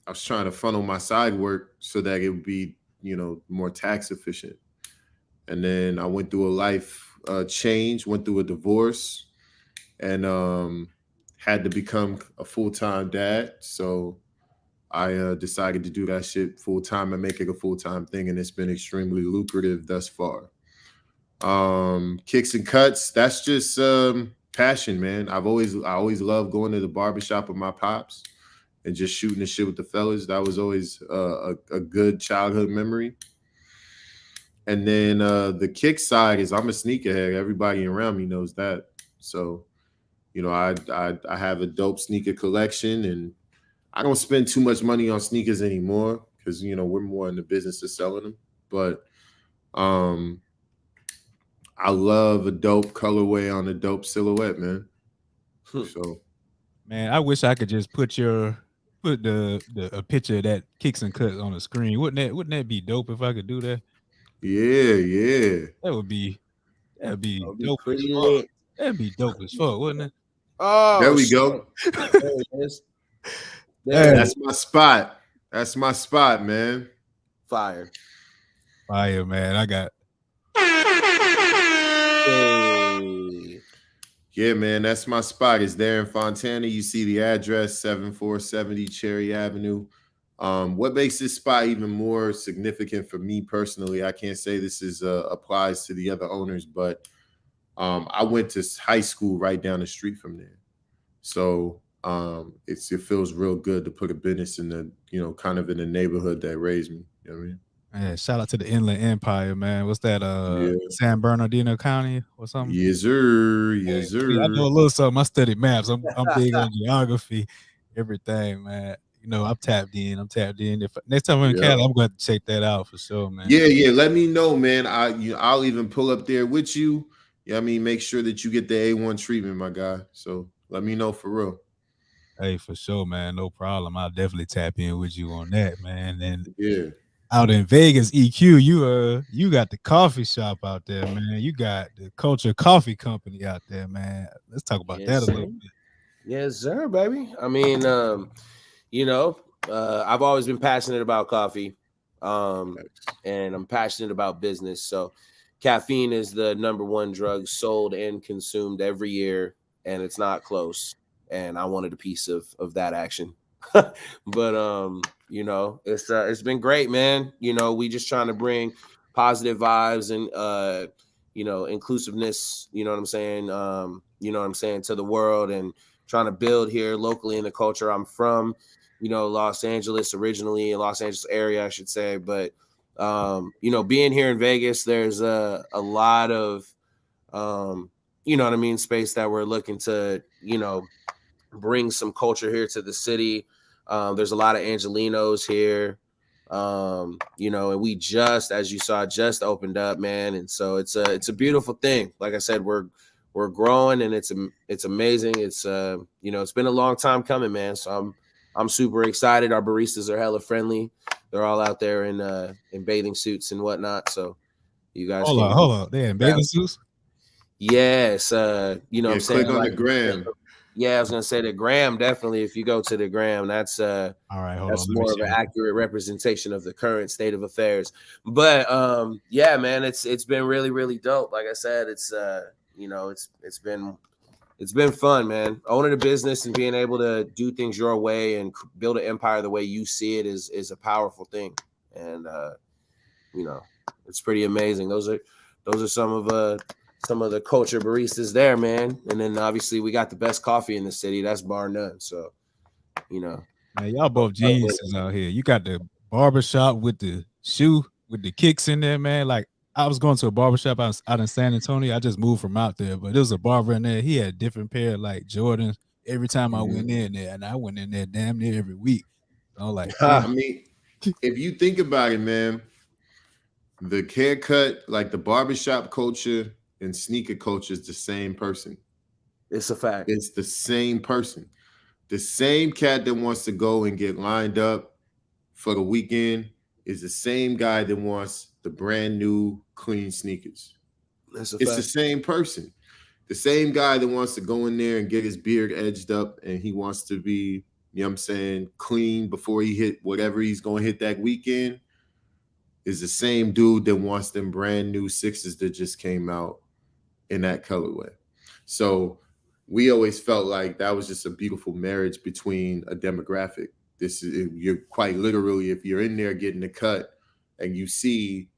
was trying to funnel my side work so that it would be, you know, more tax efficient. And then I went through a life change, went through a divorce, and had to become a full-time dad. So I decided to do that shit full-time and make it a full-time thing. And it's been extremely lucrative thus far. Kicks and Cuts, that's just passion, man. I always loved going to the barbershop with my pops and just shooting the shit with the fellas. That was always a good childhood memory. And then the kick side is I'm a sneakerhead. Everybody around me knows that. So, you know, I have a dope sneaker collection, and I don't spend too much money on sneakers anymore because, you know, we're more in the business of selling them. But I love a dope colorway on a dope silhouette, man. So Man, I wish I could just put the a picture of that kicks and cuts on the screen. Wouldn't that be dope if I could do that? yeah, yeah. That would be that'd be That'll be dope as pretty fuck. lit. That'd be dope as fuck, wouldn't There Oh we shit! go. There it is. it? There Hey, it is. That's my spot. That's my spot, man. Fire. fire, man. I got Hey. Yeah, man, that's my spot. It's there in Fontana. You see the address, 7470 Cherry Avenue. What makes this spot even more significant for me personally? I can't say this is applies to the other owners, but I went to high school right down the street from there. So it feels real good to put a business in the, kind of in the neighborhood that raised me. You know what I mean? man, shout out to the Inland Empire, man. What's that? Yeah. San Bernardino County or something? Yes, sir. Yeah, Yes, see, I know sir. a little something. I studied maps. I'm big on geography, everything, man. I'm tapped in. I'm tapped in. If next time I'm in Yeah. Cali, I'm going to check that out for sure, man. Yeah, yeah. Let me know, man. I'll even pull up there with you. Yeah, I mean, make sure that you get the A1 treatment, my guy. So let me know for real. Hey, for sure, man. No problem. I'll definitely tap in with you on that, man. And Yeah. out in Vegas, EQ, you got the coffee shop out there, man. You got the Culture Coffee Company out there, man. Let's talk about that Yes, a sir. little bit. Yes, sir, baby. I mean, I've always been passionate about coffee, and I'm passionate about business. So, caffeine is the number one drug sold and consumed every year, and it's not close. And I wanted a piece of that action. But it's been great, man. We just trying to bring positive vibes and inclusiveness. You know what I'm saying? To the world and trying to build here locally in the culture. I'm from, Los Angeles originally, in Los Angeles area, I should say. But, being here in Vegas, there's a lot of, space that we're looking to, bring some culture here to the city. There's a lot of Angelinos here. And we just, as you saw, just opened up, man. And so it's a beautiful thing. Like I said, we're growing and it's amazing. It's it's been a long time coming, man. So I'm super excited. Our baristas are hella friendly. They're all out there in bathing suits and whatnot. So you guys Hold on. They in bathing suits? Yes, Yeah, I'm saying, click on the gram. yeah, I was gonna say the gram. Definitely, if you go to the gram, that's All right, hold that's on. Let me more of an see. accurate representation of the current state of affairs. But yeah, man, it's been really, really dope. Like I said, it's it's been fun, man. Owning a business and being able to do things your way and build an empire the way you see it is a powerful thing. And it's pretty amazing. Those are some of the culture baristas there, man. And then obviously we got the best coffee in the city. That's bar none. So, Man, y'all both geniuses out here. You got the barbershop with the shoe with the kicks in there, man. Like I was going to a barbershop out in San Antonio. I just moved from out there, but there was a barber in there. He had a different pair of like Jordans every time I went in there, and I went in there damn near every week. So I'm like, I mean, if you think about it, man, the haircut, like the barbershop culture and sneaker culture is the same person. it's a fact. It's the same person. The same cat that wants to go and get lined up for the weekend is the same guy that wants the brand new clean sneakers. It's The same person. The same guy that wants to go in there and get his beard edged up and he wants to be, you know what I'm saying, clean before he hit whatever he's going to hit that weekend is the same dude that wants them brand new sixes that just came out in that colorway. So we always felt like that was just a beautiful marriage between a demographic. This is, you're quite literally, if you're in there getting a cut and you see,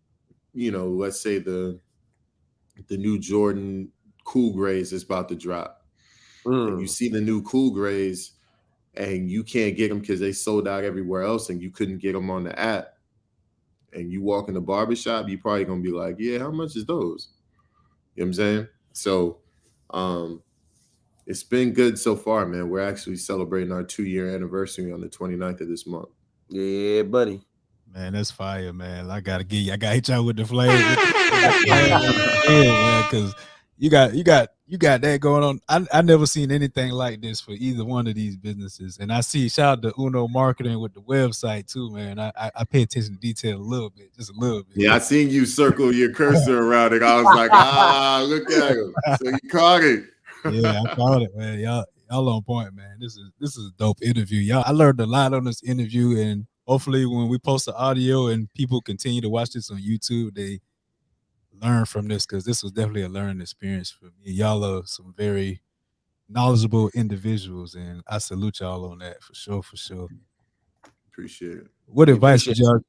let's say the new Jordan Cool Grays is about to drop. And you see the new Cool Grays and you can't get them because they sold out everywhere else and you couldn't get them on the app. And you walk in the barbershop, you're probably going to be like, yeah, how much is those? You know what I'm saying? So it's been good so far, man. We're actually celebrating our 2-year anniversary on the 29th of this month. Yeah, buddy. Man, that's fire, man. I gotta hit y'all with the flavor. Yeah, man, because you got that going on. I never seen anything like this for either one of these businesses. And I see shout out to Uno Marketing with the website too, man. I pay attention to detail a little bit, just a little bit. Yeah, I seen you circle your cursor around it. I was like, look at him. So you caught it. Yeah, I caught it, man. Y'all on point, man. This is a dope interview. Y'all, I learned a lot on this interview, and hopefully when we post the audio and people continue to watch this on YouTube, they learn from this, because this was definitely a learning experience for me. Y'all are some very knowledgeable individuals, and I salute y'all on that for sure, for sure. Appreciate it. What advice would y'all?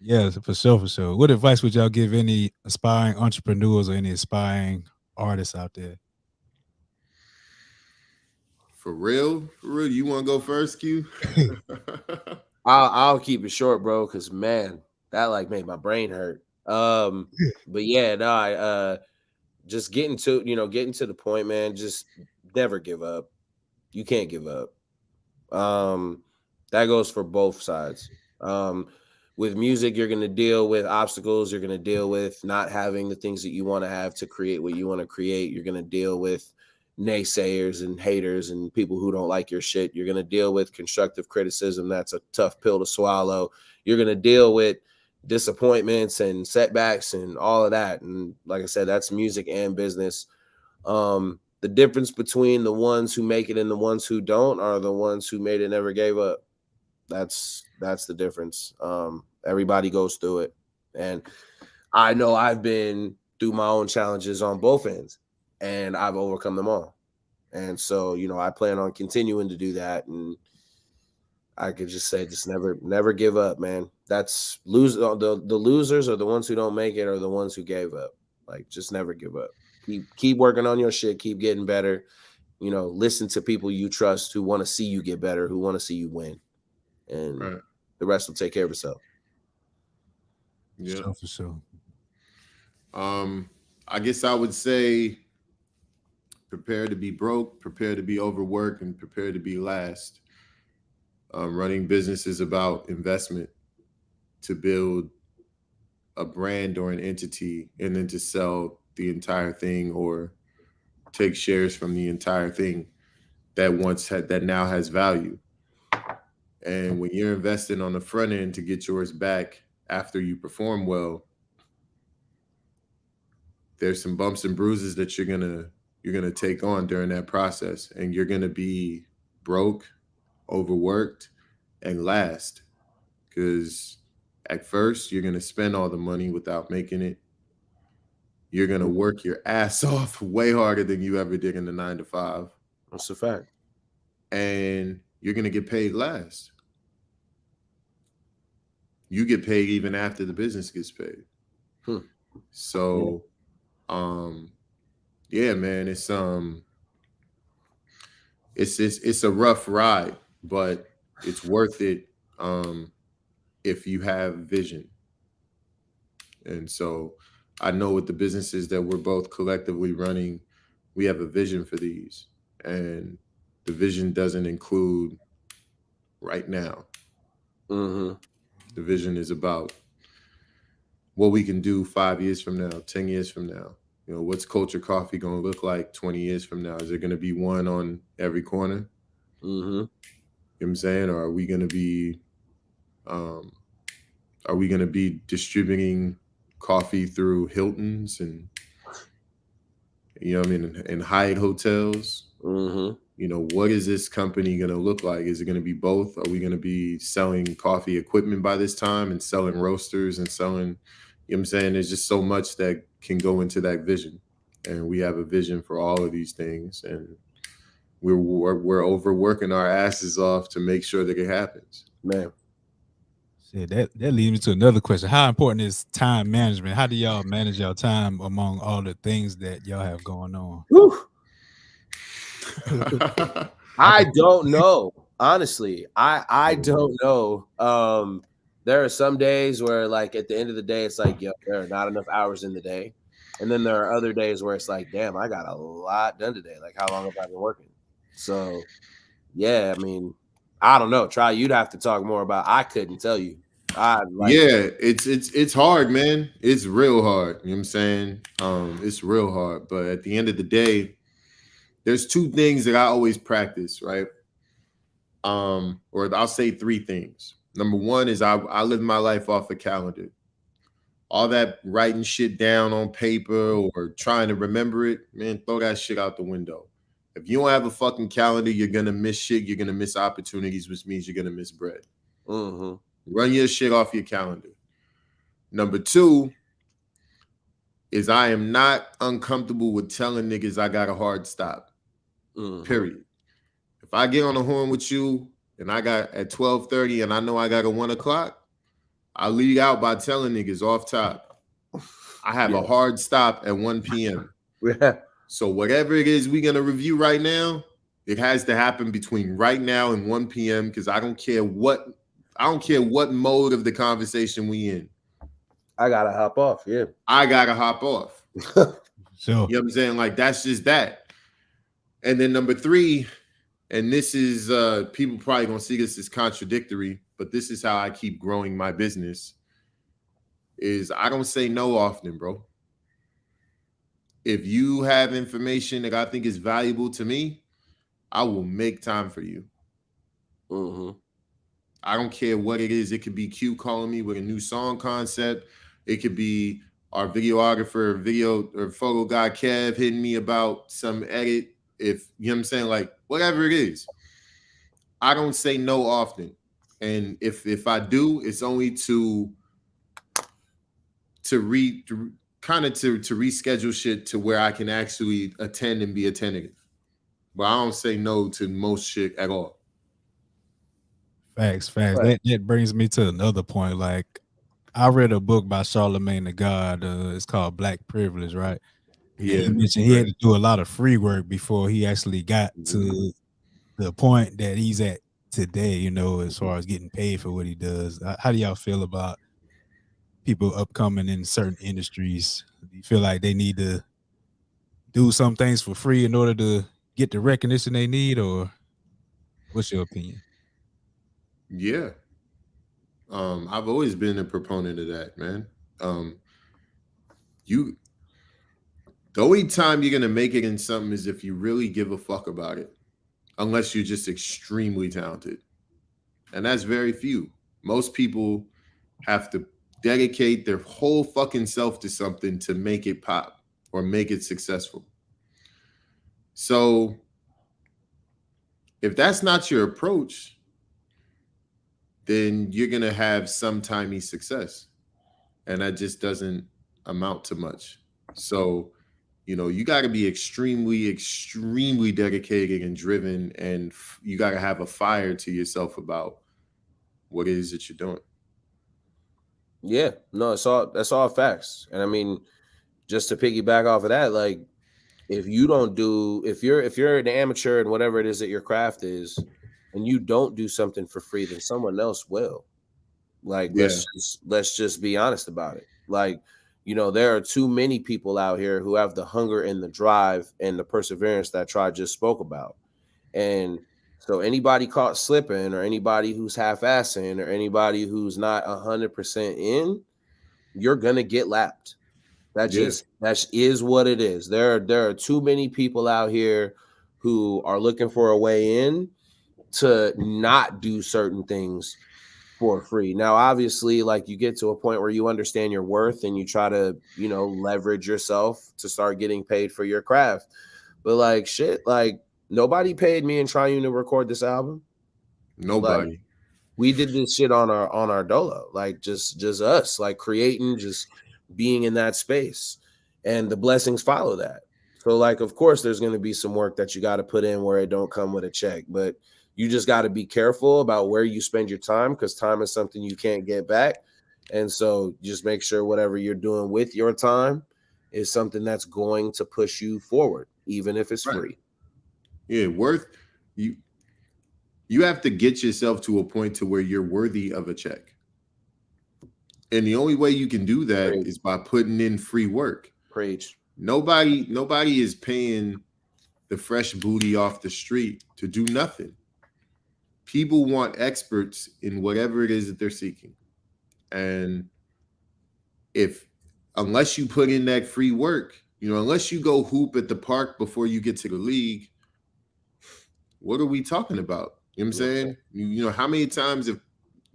Yeah, for sure, for sure. What advice would y'all give any aspiring entrepreneurs or any aspiring artists out there? For real, you want to go first, Q? I'll keep it short, bro, because man, that like made my brain hurt. But yeah, no, I just getting to the point, man. Just never give up. You can't give up. That goes for both sides. With music, you're going to deal with obstacles. You're going to deal with not having the things that you want to have to create what you want to create. You're going to deal with naysayers and haters and people who don't like your shit. You're going to deal with constructive criticism. That's a tough pill to swallow. You're going to deal with disappointments and setbacks and all of that. And like I said, that's music and business. The difference between the ones who make it and the ones who don't are the ones who made it and never gave up. That's the difference. Everybody goes through it. And I know I've been through my own challenges on both ends, and I've overcome them all. And so, I plan on continuing to do that. And I could just say, just never give up, man. That's the losers are the ones who don't make it, or the ones who gave up. Like, just never give up. Keep working on your shit. Keep getting better. Listen to people you trust who want to see you get better, who want to see you win. And right. The rest will take care of itself. Yeah, for sure. I guess I would say prepare to be broke, prepare to be overworked, and prepare to be last. Running business is about investment to build a brand or an entity, and then to sell the entire thing or take shares from the entire thing that now has value. And when you're investing on the front end to get yours back after you perform well, there's some bumps and bruises that you're gonna take on during that process, and you're gonna be broke, overworked, and last, because at first you're gonna spend all the money without making it. You're gonna work your ass off way harder than you ever did in the 9 to 5. That's a fact. And you're gonna get paid last. You get paid even after the business gets paid. So, yeah, man, it's a rough ride, but it's worth it if you have vision. And so I know with the businesses that we're both collectively running, we have a vision for these, and the vision doesn't include right now. Mm-hmm. The vision is about what we can do 5 years from now, 10 years from now. What's Culture Coffee going to look like 20 years from now? Is there going to be one on every corner? Mm-hmm. You know what I'm saying? Or are we going to be distributing coffee through Hiltons and, in Hyatt hotels? Mm-hmm. What is this company going to look like? Is it going to be both? Are we going to be selling coffee equipment by this time and selling roasters and selling, you know what I'm saying? There's just so much that can go into that vision. And we have a vision for all of these things. And we're overworking our asses off to make sure that it happens. Man. Yeah, that leads me to another question. How important is time management? How do y'all manage your time among all the things that y'all have going on? I don't know. Honestly, I don't know. There are some days where, like, at the end of the day, it's like, yo, there are not enough hours in the day. And then there are other days where it's like, damn, I got a lot done today. Like, how long have I been working? So, yeah, I mean, I don't know. You'd have to talk more about. I couldn't tell you. Yeah, it's hard, man. It's real hard. You know what I'm saying? It's real hard. But at the end of the day, there's two things that I always practice, right? Or I'll say three things. Number one is I live my life off a calendar. All that writing shit down on paper or trying to remember it, man, throw that shit out the window. If you don't have a fucking calendar, you're gonna miss shit. You're gonna miss opportunities, which means you're gonna miss bread. Mm-hmm. Run your shit off your calendar. Number two is I am not uncomfortable with telling niggas I got a hard stop. Mm-hmm. Period. If I get on the horn with you and I got at 12:30 and I know I got a 1 o'clock, I lead out by telling niggas off top, I have a hard stop at 1 p.m. Yeah. So whatever it is we're gonna review right now, it has to happen between right now and 1 p.m. because I don't care what mode of the conversation we in. I gotta hop off. Yeah. I gotta hop off. Sure. You know what I'm saying? Like that's just that. And then number three, and this is people probably gonna see this as contradictory, but this is how I keep growing my business. Is I don't say no often, bro. If you have information that I think is valuable to me, I will make time for you. Mm-hmm. I don't care what it is. It could be Q calling me with a new song concept. It could be our videographer, video or photo guy Kev hitting me about some edit. If you know what I'm saying, like whatever it is, I don't say no often. And if I do, it's only to reschedule shit to where I can actually attend and be attentive. But I don't say no to most shit at all. Facts. That brings me to another point. Like, I read a book by Charlemagne the God. It's called Black Privilege, right? Yeah. And he mentioned he had to do a lot of free work before he actually got to the point that he's at today, you know, as far as getting paid for what he does. How do y'all feel about people upcoming in certain industries? Do you feel like they need to do some things for free in order to get the recognition they need, or what's your opinion? Yeah. I've always been a proponent of that, man. The only time you're gonna make it in something is if you really give a fuck about it, unless you're just extremely talented, and that's very few. Most people have to dedicate their whole fucking self to something to make it pop or make it successful. So if that's not your approach, then you're gonna have some timey success, and that just doesn't amount to much. So you got to be extremely dedicated and driven, and you got to have a fire to yourself about what it is that you're doing. Yeah, no, that's all facts. And I mean, just to piggyback off of that, like if you're an amateur and whatever it is that your craft is, and you don't do something for free, then someone else will. Like let's just be honest about it. Like, there are too many people out here who have the hunger and the drive and the perseverance that Try just spoke about. And so anybody caught slipping, or anybody who's half-assing, or anybody who's not 100% in, you're gonna get lapped. That is what it is. There are too many people out here who are looking for a way in to not do certain things for free. Now, obviously, like you get to a point where you understand your worth and you try to, leverage yourself to start getting paid for your craft. But like shit, like nobody paid me and Triune to record this album. Nobody. Like, we did this shit on our dolo, like just us, like creating, just being in that space, and the blessings follow that. So like, of course, there's going to be some work that you got to put in where it don't come with a check, but you just got to be careful about where you spend your time, because time is something you can't get back. And so just make sure whatever you're doing with your time is something that's going to push you forward, even if it's free. Yeah, you have to get yourself to a point to where you're worthy of a check. And the only way you can do that is by putting in free work. Preach. Nobody is paying the fresh booty off the street to do nothing. People want experts in whatever it is that they're seeking. And unless you put in that free work, unless you go hoop at the park before you get to the league, what are we talking about? You know what I'm saying? How many times have,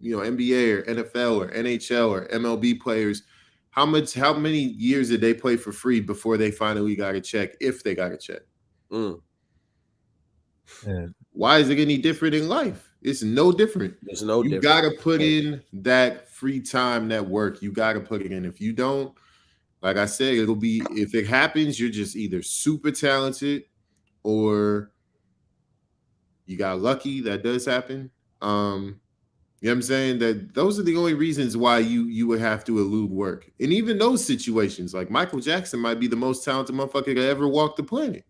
NBA or NFL or NHL or MLB players, how many years did they play for free before they finally got a check, if they got a check? Yeah. Why is it any different in life? It's no different. It's no different. You got to put in that free time, that work. You got to put it in. If you don't, like I said, if it happens, you're just either super talented or you got lucky. That does happen. You know what I'm saying? That those are the only reasons why you would have to elude work. And even those situations, like Michael Jackson might be the most talented motherfucker that ever walked the planet,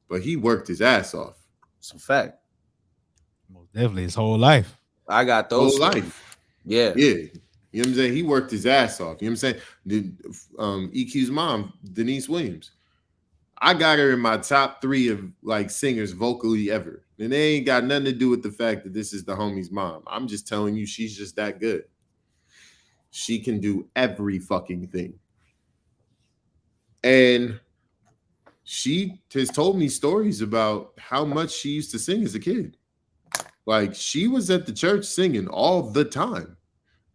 but he worked his ass off. It's a fact. Most definitely his whole life. I got those whole life. Yeah. You know what I'm saying? He worked his ass off. You know what I'm saying? EQ's mom, Denise Williams. I got her in my top 3 of like singers vocally ever. And they ain't got nothing to do with the fact that this is the homie's mom. I'm just telling you, she's just that good. She can do every fucking thing. And she has told me stories about how much she used to sing as a kid. Like, she was at the church singing all the time.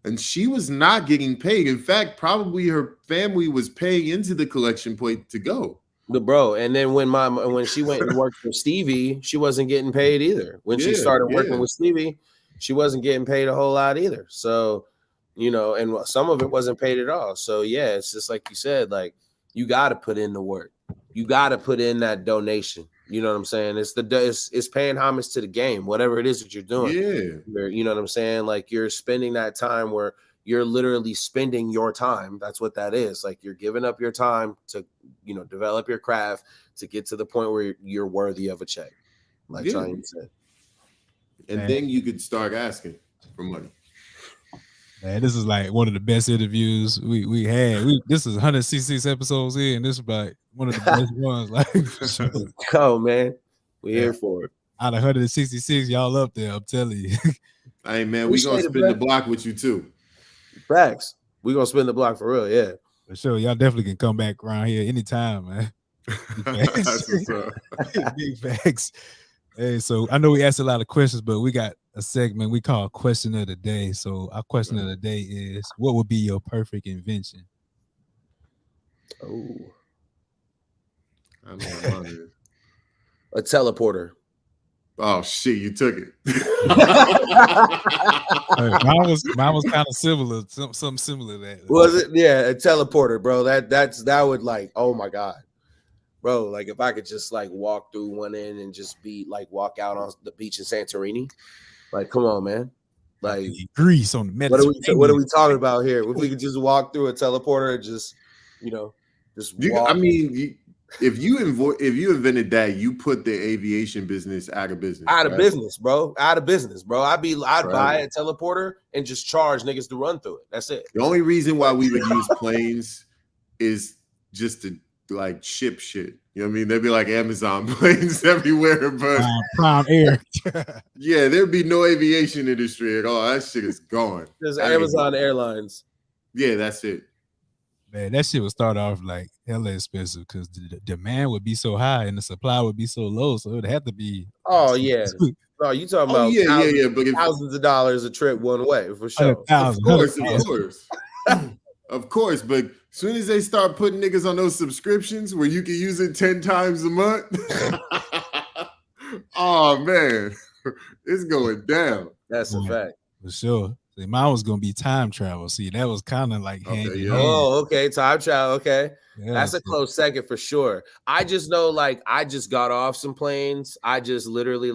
And she was not getting paid. In fact, probably her family was paying into the collection plate to go. And then when she went and worked for Stevie, she wasn't getting paid either. When she started working with Stevie, she wasn't getting paid a whole lot either. So, and some of it wasn't paid at all. So yeah, it's just like you said, like, you got to put in the work. You got to put in that donation. You know what I'm saying? It's paying homage to the game, whatever it is that you're doing. Yeah. You know what I'm saying? Like, you're spending that time where you're literally spending your time. That's what that is. Like, you're giving up your time to, develop your craft to get to the point where you're worthy of a check. Like Triune said. And then you could start asking for money. Man, this is like one of the best interviews we had. This is 166 episodes in, and this is like one of the best ones. Like, for sure. Oh man, we're here for it. Out of 166, y'all up there. I'm telling you. Hey man, we gonna spin the block with you too. Facts. We gonna spin the block for real, yeah. For sure, y'all definitely can come back around here anytime, man. Big facts. Hey, so I know we asked a lot of questions, but we got a segment we call Question of the Day. So our question of the day is, what would be your perfect invention? Oh, I know what it is. A teleporter. Oh shit, you took it. Mine was kind of similar, something similar to that. Was it? Yeah, a teleporter, bro. That would, like, oh my God. Bro, like, if I could just like walk through one end and just walk out on the beach in Santorini, like, come on, man. Like, Greece on the Mediterranean. What are we talking about here? If we could just walk through a teleporter and just walk. I mean, if you invented that, you put the aviation business out of business. Out of business, bro. Out of business, bro. I'd buy a teleporter and just charge niggas to run through it. That's it. The only reason why we would use planes is just to like ship shit. You know what I mean? There'd be like Amazon planes everywhere, but Prime Air. Yeah, there'd be no aviation industry at all. That shit is gone. There's Amazon Airlines. Yeah, that's it. Man, that shit would start off like hella expensive because the demand would be so high and the supply would be so low. So it would have to be. Oh yeah. No, you talking about but thousands of dollars a trip one way for sure. Of course. Of course, but as soon as they start putting niggas on those subscriptions where you can use it 10 times a month, oh man, it's going down. That's a fact. For sure. See, mine was gonna be time travel. See, that was kind of like Oh, okay, time travel. Okay, that's a close second for sure. I just know, like, I just got off some planes. I just literally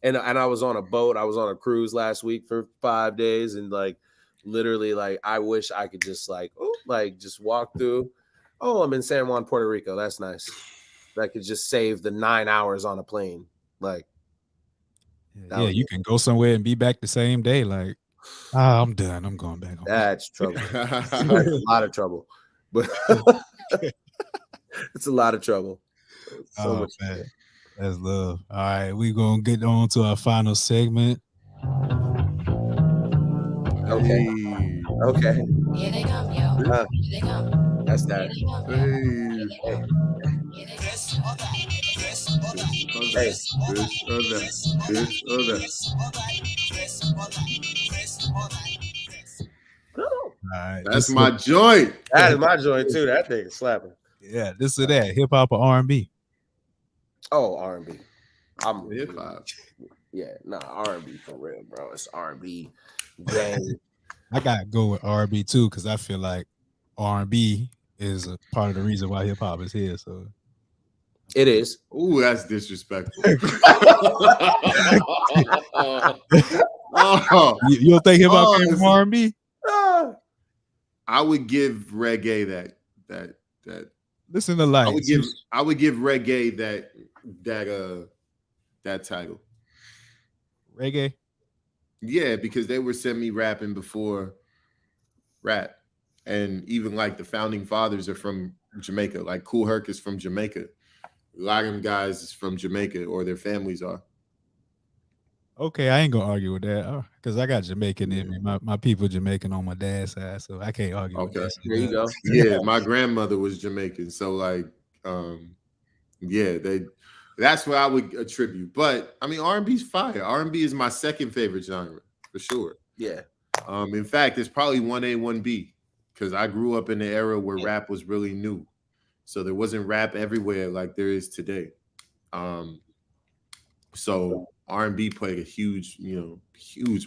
and I was on a boat. I was on a cruise last week for 5 days, and like, literally, like, I wish I could just just walk through. Oh, I'm in San Juan, Puerto Rico. That's nice. I could just save the 9 hours on a plane. Like, you can go somewhere and be back the same day. Like, I'm done. I'm going back home. That's trouble. That's a lot of trouble. But it's a lot of trouble. So much. Man. That's love. All right, we're gonna get on to our final segment. Okay. Hey. Okay. Here they come, yo. Here they come. That's that. Here they come, yo. Hey. This or that. This or that. Hey. This or that. This or that. All right, That's my joint. That is my joint too. That thing is slapping. Yeah, this or that, hip hop or R&B. Oh, R&B. I'm Hip hop. Yeah, nah, R&B for real, bro. It's R&B. Gang. I gotta go with R&B too because I feel like R&B is a part of the reason why hip hop is here. So It is. Ooh, that's disrespectful. you don't think hip hop came from R&B? I would give reggae that. Listen to like I would give reggae that title. Reggae. Yeah, because they were semi-rapping before rap, and even like the founding fathers are from Jamaica. Like Kool Herc is from Jamaica. A lot of them guys is from Jamaica, or their families are. Okay, I ain't gonna argue with that because I got Jamaican in me. My people Jamaican on my dad's side, so I can't argue with that. There you go. Yeah, my grandmother was Jamaican, so like, yeah, that's what I would attribute. But I mean, R&B's fire. R&B is my second favorite genre for sure. Yeah. In fact, it's probably 1A, 1B because I grew up in the era where rap was really new, so there wasn't rap everywhere like there is today. So R&B played a huge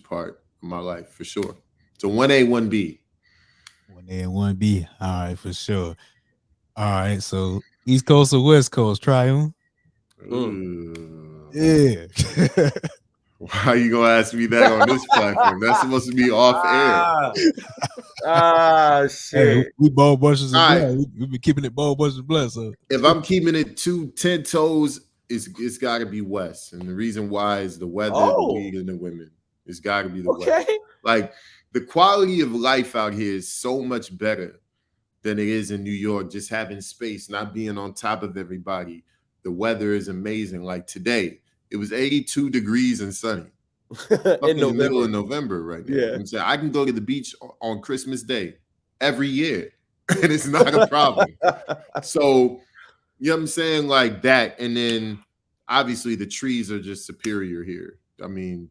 part of my life for sure. So 1A, 1B. 1A and 1B. All right, for sure. All right, so East Coast or West Coast, Triune? Yeah. Why are you gonna ask me that on this platform? That's supposed to be off air. Shit. Hey, we bold bunches of blood. We've been keeping it bold bunches of blood. So if I'm keeping it 10 toes, it's got to be West, and the reason why is the weather, the weed, and the women. It's got to be the West. Like the quality of life out here is so much better than it is in New York. Just having space, not being on top of everybody. The weather is amazing. Like today, it was 82 degrees and sunny in the middle of November right now. Yeah. I'm saying I can go to the beach on Christmas Day every year, and it's not a problem. So. You know what I'm saying? Like that. And then obviously the trees are just superior here. I mean,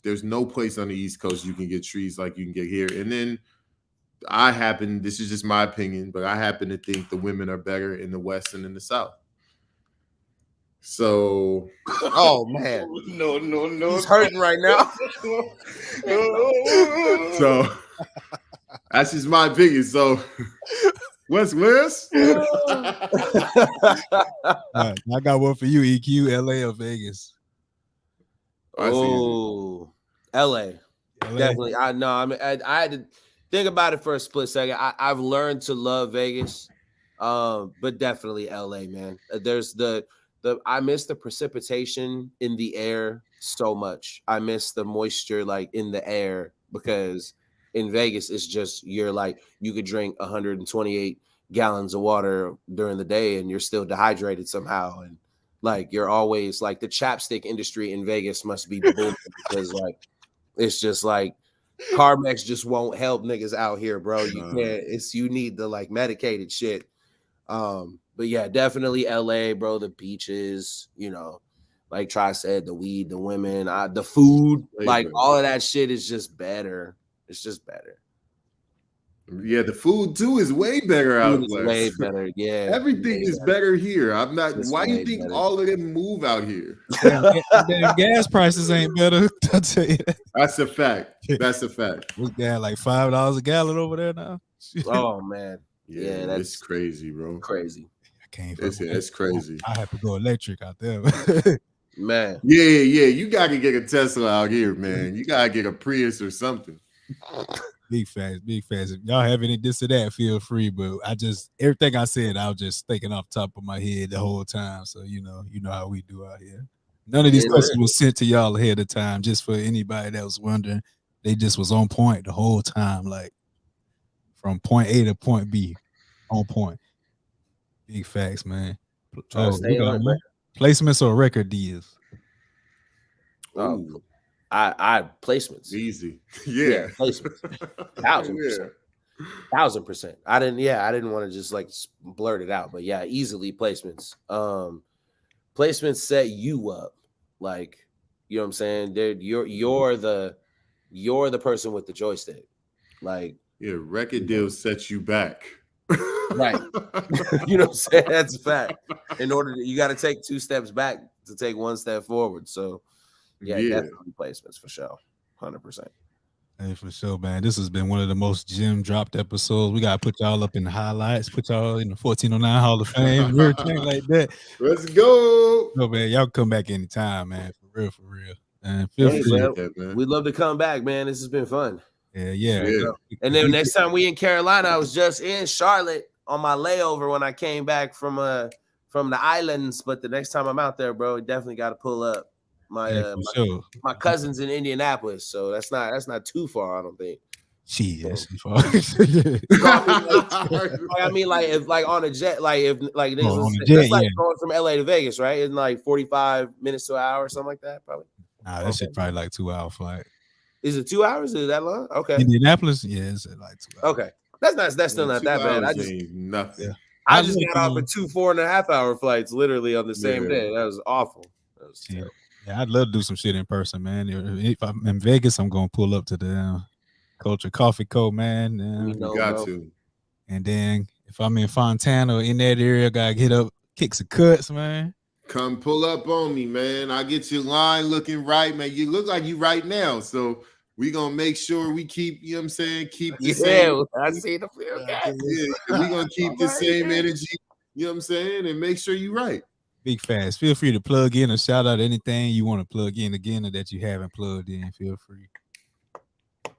there's no place on the East Coast you can get trees like you can get here. And then this is just my opinion, but I happen to think the women are better in the West and in the South. So, oh man. No. He's hurting right now. So that's just my opinion. So West. I got one for you, EQ, LA or Vegas? Oh, LA. Definitely. I know. I mean, I had to think about it for a split second. I've learned to love Vegas, but definitely LA, man. There's I miss the precipitation in the air so much. I miss the moisture like in the air because in Vegas, it's just you could drink 128 gallons of water during the day and you're still dehydrated somehow. And like you're always like the chapstick industry in Vegas must be booming because like it's just like Carmex just won't help niggas out here, bro. You can't. You need the like medicated shit. But yeah, definitely LA, bro. The beaches, like Tri said, the weed, the women, the food, like all of that shit is just better. It's just better. Yeah, the food too is way better out west. Way better, yeah. Everything is better here. I'm not. Why do you think all of them move out here? Damn, gas prices ain't better. I'll tell you that. That's a fact. That's a fact. What's gas like $5 a gallon over there now? Oh man, yeah, that's crazy, bro. Crazy. I can't. It's crazy. I have to go electric out there. Man. Yeah. You got to get a Tesla out here, man. You got to get a Prius or something. Big facts. If y'all have any this or that, feel free. But everything I said, I was just thinking off the top of my head the whole time. So you know how we do out here. None of these questions was sent to y'all ahead of time. Just for anybody that was wondering, they just was on point the whole time, like from point A to point B, on point. Big facts, man. Placements or record deals? Oh, I placements. Easy. Yeah, Yeah. placements. 1,000%. 1,000%. I didn't want to just like blurt it out, but yeah, easily placements. Placements set you up, like, you know what I'm saying? You're the person with the joystick, like, Yeah, record deals set you back. right. You know what I'm saying? That's a fact. In order to, you got to take 2 steps back to take 1 step forward. So yeah, definitely placements for sure, 100%. Hey, for sure, man. This has been one of the most gem dropped episodes. We gotta put y'all up in the highlights, put y'all in the 1409 Hall of Fame, everything like that. Let's go. No, man, y'all can come back anytime, man. For real. And feel Hey, free. man, we'd love to come back, man. This has been fun. Yeah. And then next time we in Carolina, I was just in Charlotte on my layover when I came back from the islands. But the next time I'm out there, bro, definitely got to pull up. My cousin's in Indianapolis, so that's not too far, I don't think. Yes, I mean, like if like on a jet, like if like that's like going from LA to Vegas, right? In like 45 minutes to an hour or something like that, probably. Nah, that shit probably like 2-hour flight. Is it 2 hours? Is it that long? Okay. Indianapolis, yeah, it's like 2 hours. Okay, that's still not that bad. I just nothing. Yeah. I just got off at 2 4.5-hour flights literally on the same day. That was awful. That was terrible. Yeah, I'd love to do some shit in person, man. If I'm in Vegas, I'm gonna pull up to the Culture Coffee Co, man. You got to. And then if I'm in Fontana or in that area, gotta get up, kick some cuts, man. Come pull up on me, man. I get your line looking right, man. You look like you right now, so we gonna make sure we keep, you know what I'm saying, keep the same. I see the feel. Yeah, we gonna keep the same energy, you know what I'm saying, and make sure you right. Big fast. Feel free to plug in or shout out anything you want to plug in again or that you haven't plugged in. Feel free.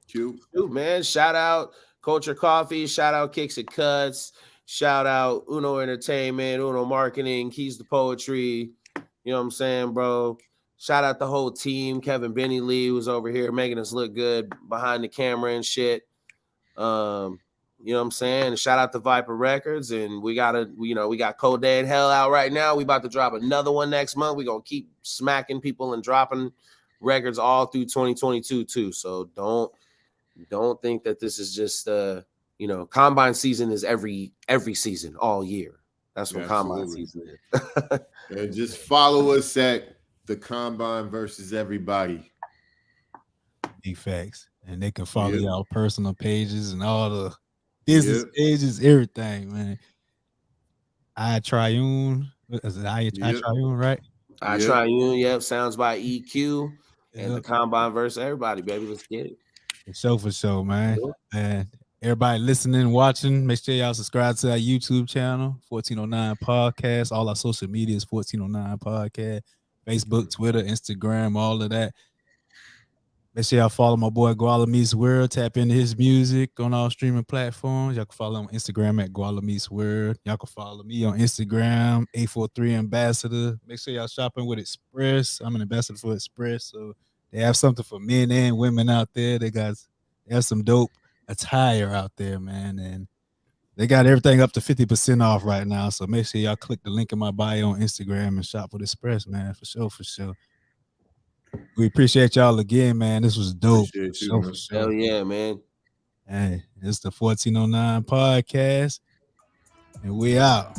Cute, man. Shout out Culture Coffee. Shout out Kicks and Cuts. Shout out Uno Entertainment, Uno Marketing, Keys to Poetry. You know what I'm saying, bro? Shout out the whole team. Kevin Benny Lee was over here making us look good behind the camera and shit. You know what I'm saying? Shout out to Viper Records, and we got Cold Day in Hell out right now. We about to drop another one next month. We're gonna keep smacking people and dropping records all through 2022 too. So don't think that this is just combine season is every season all year. That's what combine season is. And just follow us at the Combine versus Everybody. Big facts. And they can follow y'all personal pages and all the business pages, everything, man. Triune. Is it Triune, right? Triune, sounds by EQ. And the Combine versus Everybody, baby. Let's get it. For sure, man. And everybody listening, watching, make sure y'all subscribe to our YouTube channel, 1409 Podcast. All our social media is 1409 Podcast. Facebook, Twitter, Instagram, all of that. Make sure y'all follow my boy Guala Meets World. Tap into his music on all streaming platforms. Y'all can follow him on Instagram at Guala Meets World. Y'all can follow me on Instagram, 843 Ambassador. Make sure y'all shopping with Express. I'm an ambassador for Express, so they have something for men and women out there. They have some dope attire out there, man, and they got everything up to 50% off right now. So make sure y'all click the link in my bio on Instagram and shop with Express, man, for sure. We appreciate y'all again, man. This was dope. For sure. Hell yeah, man. Hey, it's the 1409 Podcast, and we out.